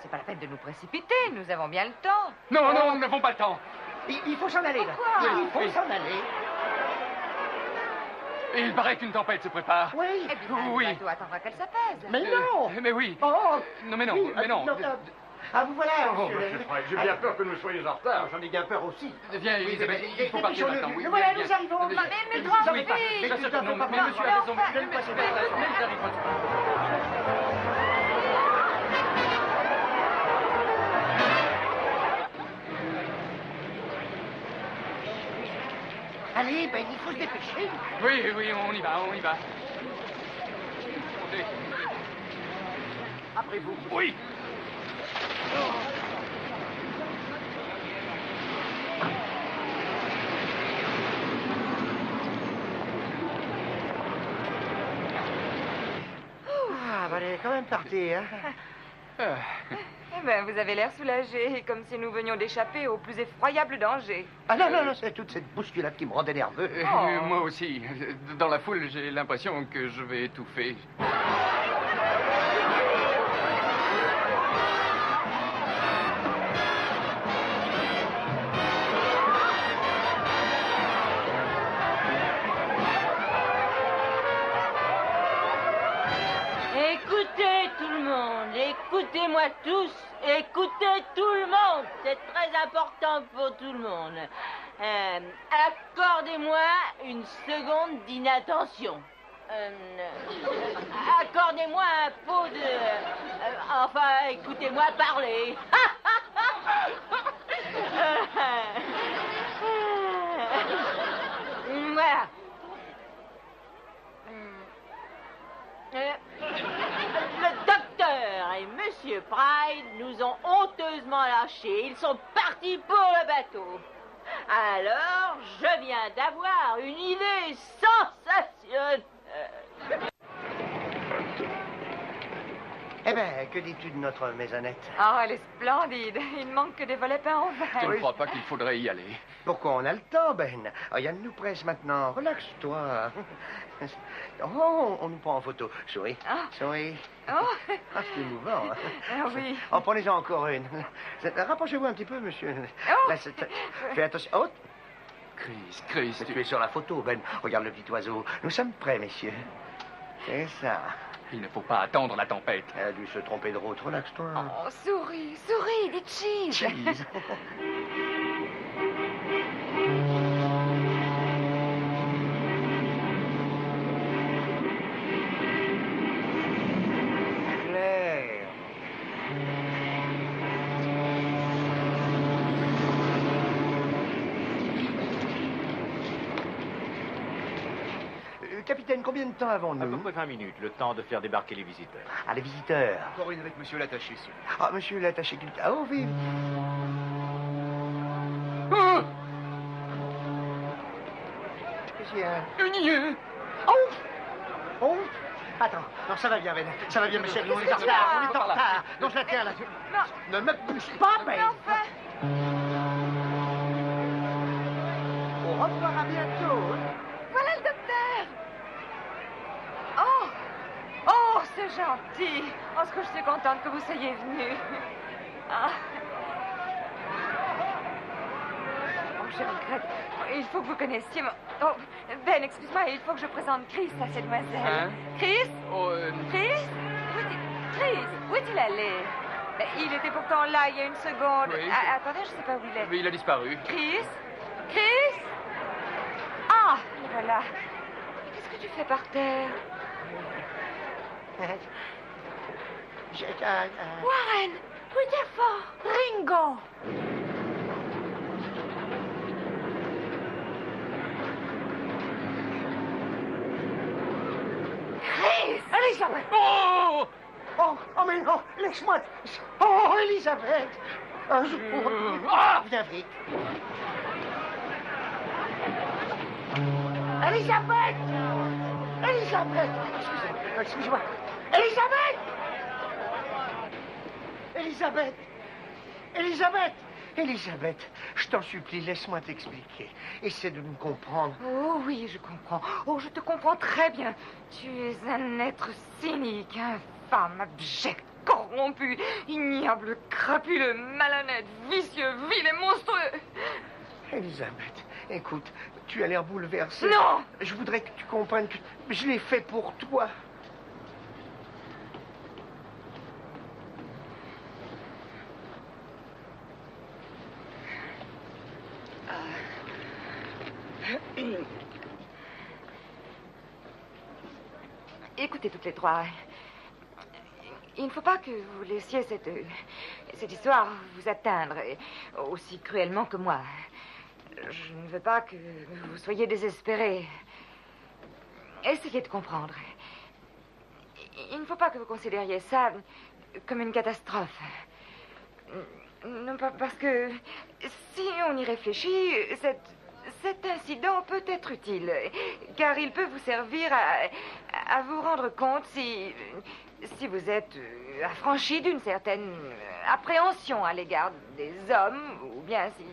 C'est pas la peine de nous précipiter, nous avons bien le temps. Non, non, nous n'avons pas le temps. Il faut s'en aller, là. Pourquoi? Il faut Oui. s'en aller. Et il paraît qu'une tempête se prépare. Oui. Eh bien, Oui. le bateau attendra qu'elle s'apaise. Mais non. Mais oui. Oh. Non, mais non, Oui, mais non. Ah, vous voilà, Oh, monsieur. j'ai bien peur que nous soyons en retard. J'en ai bien peur aussi. Viens, Elisabeth, il faut partir dépêchons-le. maintenant. Oui, Le voilà, viens, nous arrivons. viens. Mais le Vous grand en faites pas. vite. Mais Bien tu sûr t'en que non, fais pas mais pour monsieur moi. a raison. Je ne passerai pas ça. Mais ils arriveront. Allez, Ben, il faut se dépêcher. Oui, oui, on y va, on y va. Montez. Après vous. Oui. Ah, bah, elle est quand même partie, hein. Eh bien, vous avez l'air soulagé, comme si nous venions d'échapper au plus effroyable danger. Ah non, non, non, c'est toute cette bousculade qui me rendait nerveux. Moi aussi. Dans la foule, j'ai l'impression que je vais étouffer. Écoutez tout le monde, écoutez-moi tous, écoutez tout le monde, c'est très important pour tout le monde. Accordez-moi une seconde d'inattention. Accordez-moi un pot de... enfin, écoutez-moi parler. Voilà. Le docteur et Monsieur Pride nous ont honteusement lâchés. Ils sont partis pour le bateau. Alors, je viens d'avoir une idée sensationnelle. Eh ben, que dis-tu de notre maisonnette? Oh, elle est splendide. Il ne manque que des volets peints en Je vert. ne crois pas qu'il faudrait y aller. Pourquoi on a le temps, Ben? Yann nous presse maintenant. Relaxe-toi. Oh, on nous prend en photo. Souris. Ah. Souris. Oh, Ah, c'est émouvant. Hein. ah oui. En prenez-en encore une. Rapprochez-vous un petit peu, monsieur. Oh. Là, fais attention. Oh, Chris, tu es sur la photo, Ben. Regarde le petit oiseau. Nous sommes prêts, messieurs. C'est ça. il ne faut pas attendre la tempête. Elle a dû se tromper de route. Relaxe-toi. Oh, souris, souris, des cheese. Cheese. Claire. Capitaine, combien de temps avons-nous? À peu près 20 minutes, le temps de faire débarquer les visiteurs. Ah, les visiteurs. Encore une avec monsieur l'attaché, s'il vous plaît. Ah, monsieur l'attaché culturel. Ah, oh, oui. Qu'est-ce qu'il y a? Oh! Oh! Attends, non, ça va bien, Ben. Ça va bien, ma chérie, on est en retard, on est en retard. Non, je la tiens, là. Ne me pousse pas, Ben. Au revoir, à bientôt. Voilà le docteur. Oh! Oh, c'est gentil. Oh, ce que je suis contente que vous soyez venu. Ah. Oh, je regrette. Il faut que vous connaissiez mon... Oh, Ben, excuse-moi, il faut que je présente Chris à ces demoiselles. Hein? Chris? Oh, Chris? Chris, où est-il allé? Il était pourtant là il y a une seconde. Oui. Ah, attendez, je ne sais pas où il est. Mais il a disparu. Chris? Chris? Ah, le voilà. Qu'est-ce que tu fais par terre? Warren! Rutherford! Ringo! Chris! Elisabeth! Oh! Oh, oh, mais non, laisse-moi. Oh, Elisabeth! Viens vite. Elisabeth! Elisabeth! Excusez-moi. Elisabeth! Elisabeth! Elisabeth! Elisabeth, je t'en supplie, laisse-moi t'expliquer. Essaie de me comprendre. Oh oui, je comprends. Oh, je te comprends très bien. Tu es un être cynique, infâme, abject, corrompu, ignoble, crapuleux, malhonnête, vicieux, vil et monstrueux. Elisabeth, écoute, tu as l'air bouleversée. Non! Je voudrais que tu comprennes que je l'ai fait pour toi. Écoutez toutes les trois. Il ne faut pas que vous laissiez cette histoire vous atteindre aussi cruellement que moi. Je ne veux pas que vous soyez désespérés. Essayez de comprendre. Il ne faut pas que vous considériez ça comme une catastrophe. Non, pas parce que si on y réfléchit, cet incident peut être utile, car il peut vous servir à vous rendre compte si vous êtes affranchi d'une certaine appréhension à l'égard des hommes, ou bien si...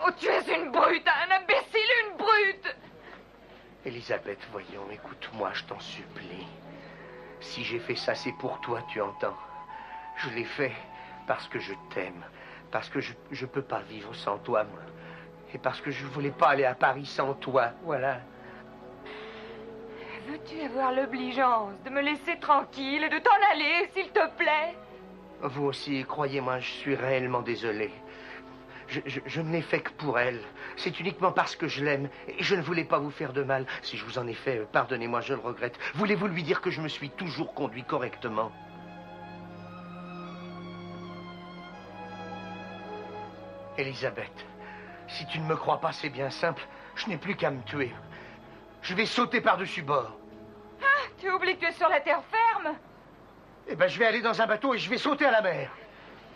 Oh, tu es une brute, un imbécile, une brute! Elisabeth, voyons, écoute-moi, je t'en supplie. Si j'ai fait ça, c'est pour toi, tu entends? Je l'ai fait parce que je t'aime, parce que je peux pas vivre sans toi, moi. Et parce que je voulais pas aller à Paris sans toi, voilà. Veux-tu avoir l'obligeance de me laisser tranquille et de t'en aller, s'il te plaît? Vous aussi, croyez-moi, je suis réellement désolé. Je ne l'ai fait que pour elle. C'est uniquement parce que je l'aime. Et je ne voulais pas vous faire de mal. Si je vous en ai fait, pardonnez-moi, je le regrette. Voulez-vous lui dire que je me suis toujours conduit correctement? Elisabeth, si tu ne me crois pas, c'est bien simple. Je n'ai plus qu'à me tuer. Je vais sauter par-dessus bord. Ah, tu oublies que tu es sur la terre ferme? Eh ben, je vais aller dans un bateau et je vais sauter à la mer.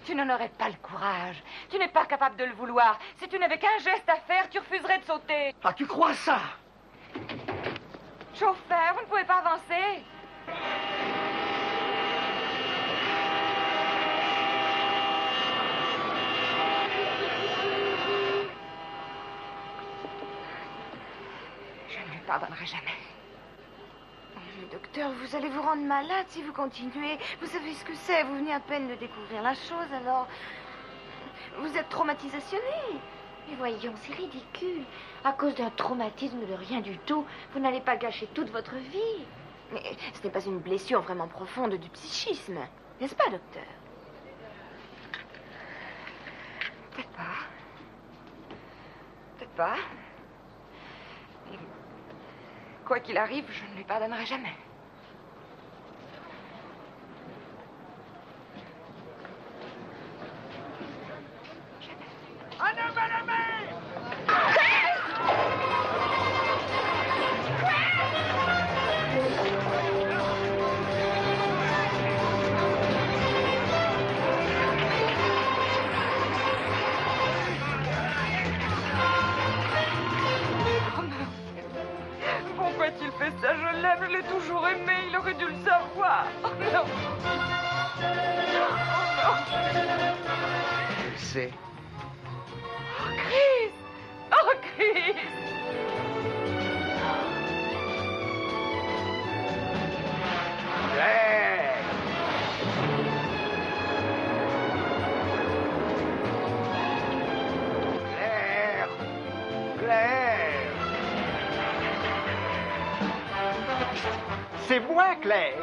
Tu n'en aurais pas le courage. Tu n'es pas capable de le vouloir. Si tu n'avais qu'un geste à faire, tu refuserais de sauter. Ah, tu crois ça? Chauffeur, vous ne pouvez pas avancer. Je ne lui pardonnerai jamais. Mais docteur, vous allez vous rendre malade si vous continuez. Vous savez ce que c'est. Vous venez à peine de découvrir la chose, alors... Vous êtes traumatisationnée. Mais voyons, c'est ridicule. À cause d'un traumatisme de rien du tout, vous n'allez pas gâcher toute votre vie. Mais ce n'est pas une blessure vraiment profonde du psychisme. N'est-ce pas, docteur? Peut-être pas. Peut-être pas. Et quoi qu'il arrive, je ne lui pardonnerai jamais. Un homme à la mer! Chris! l'ai toujours aimé, il aurait dû le savoir. Oh non. Oh non. Je le sais. Oh Chris. Oh Chris. Claire. Claire. Claire. C'est moi, Claire.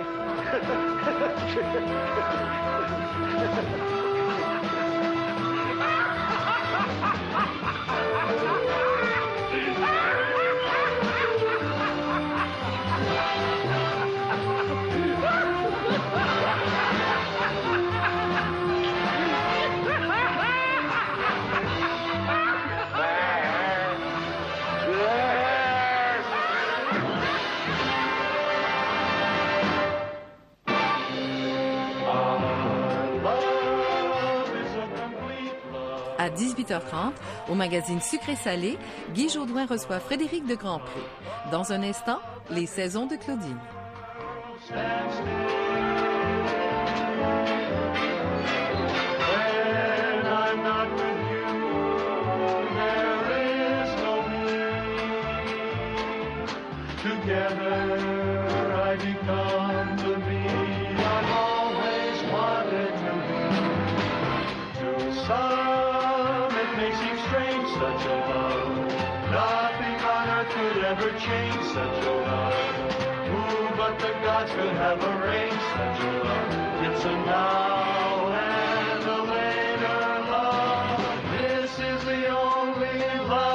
À 18h30, au magazine Sucré-Salé, Guy Jodoin reçoit Frédéric de Grandpré. Dans un instant, les saisons de Claudine. Change such a love. Who but the gods could have arranged such a love? It's a now and a later love. This is the only love.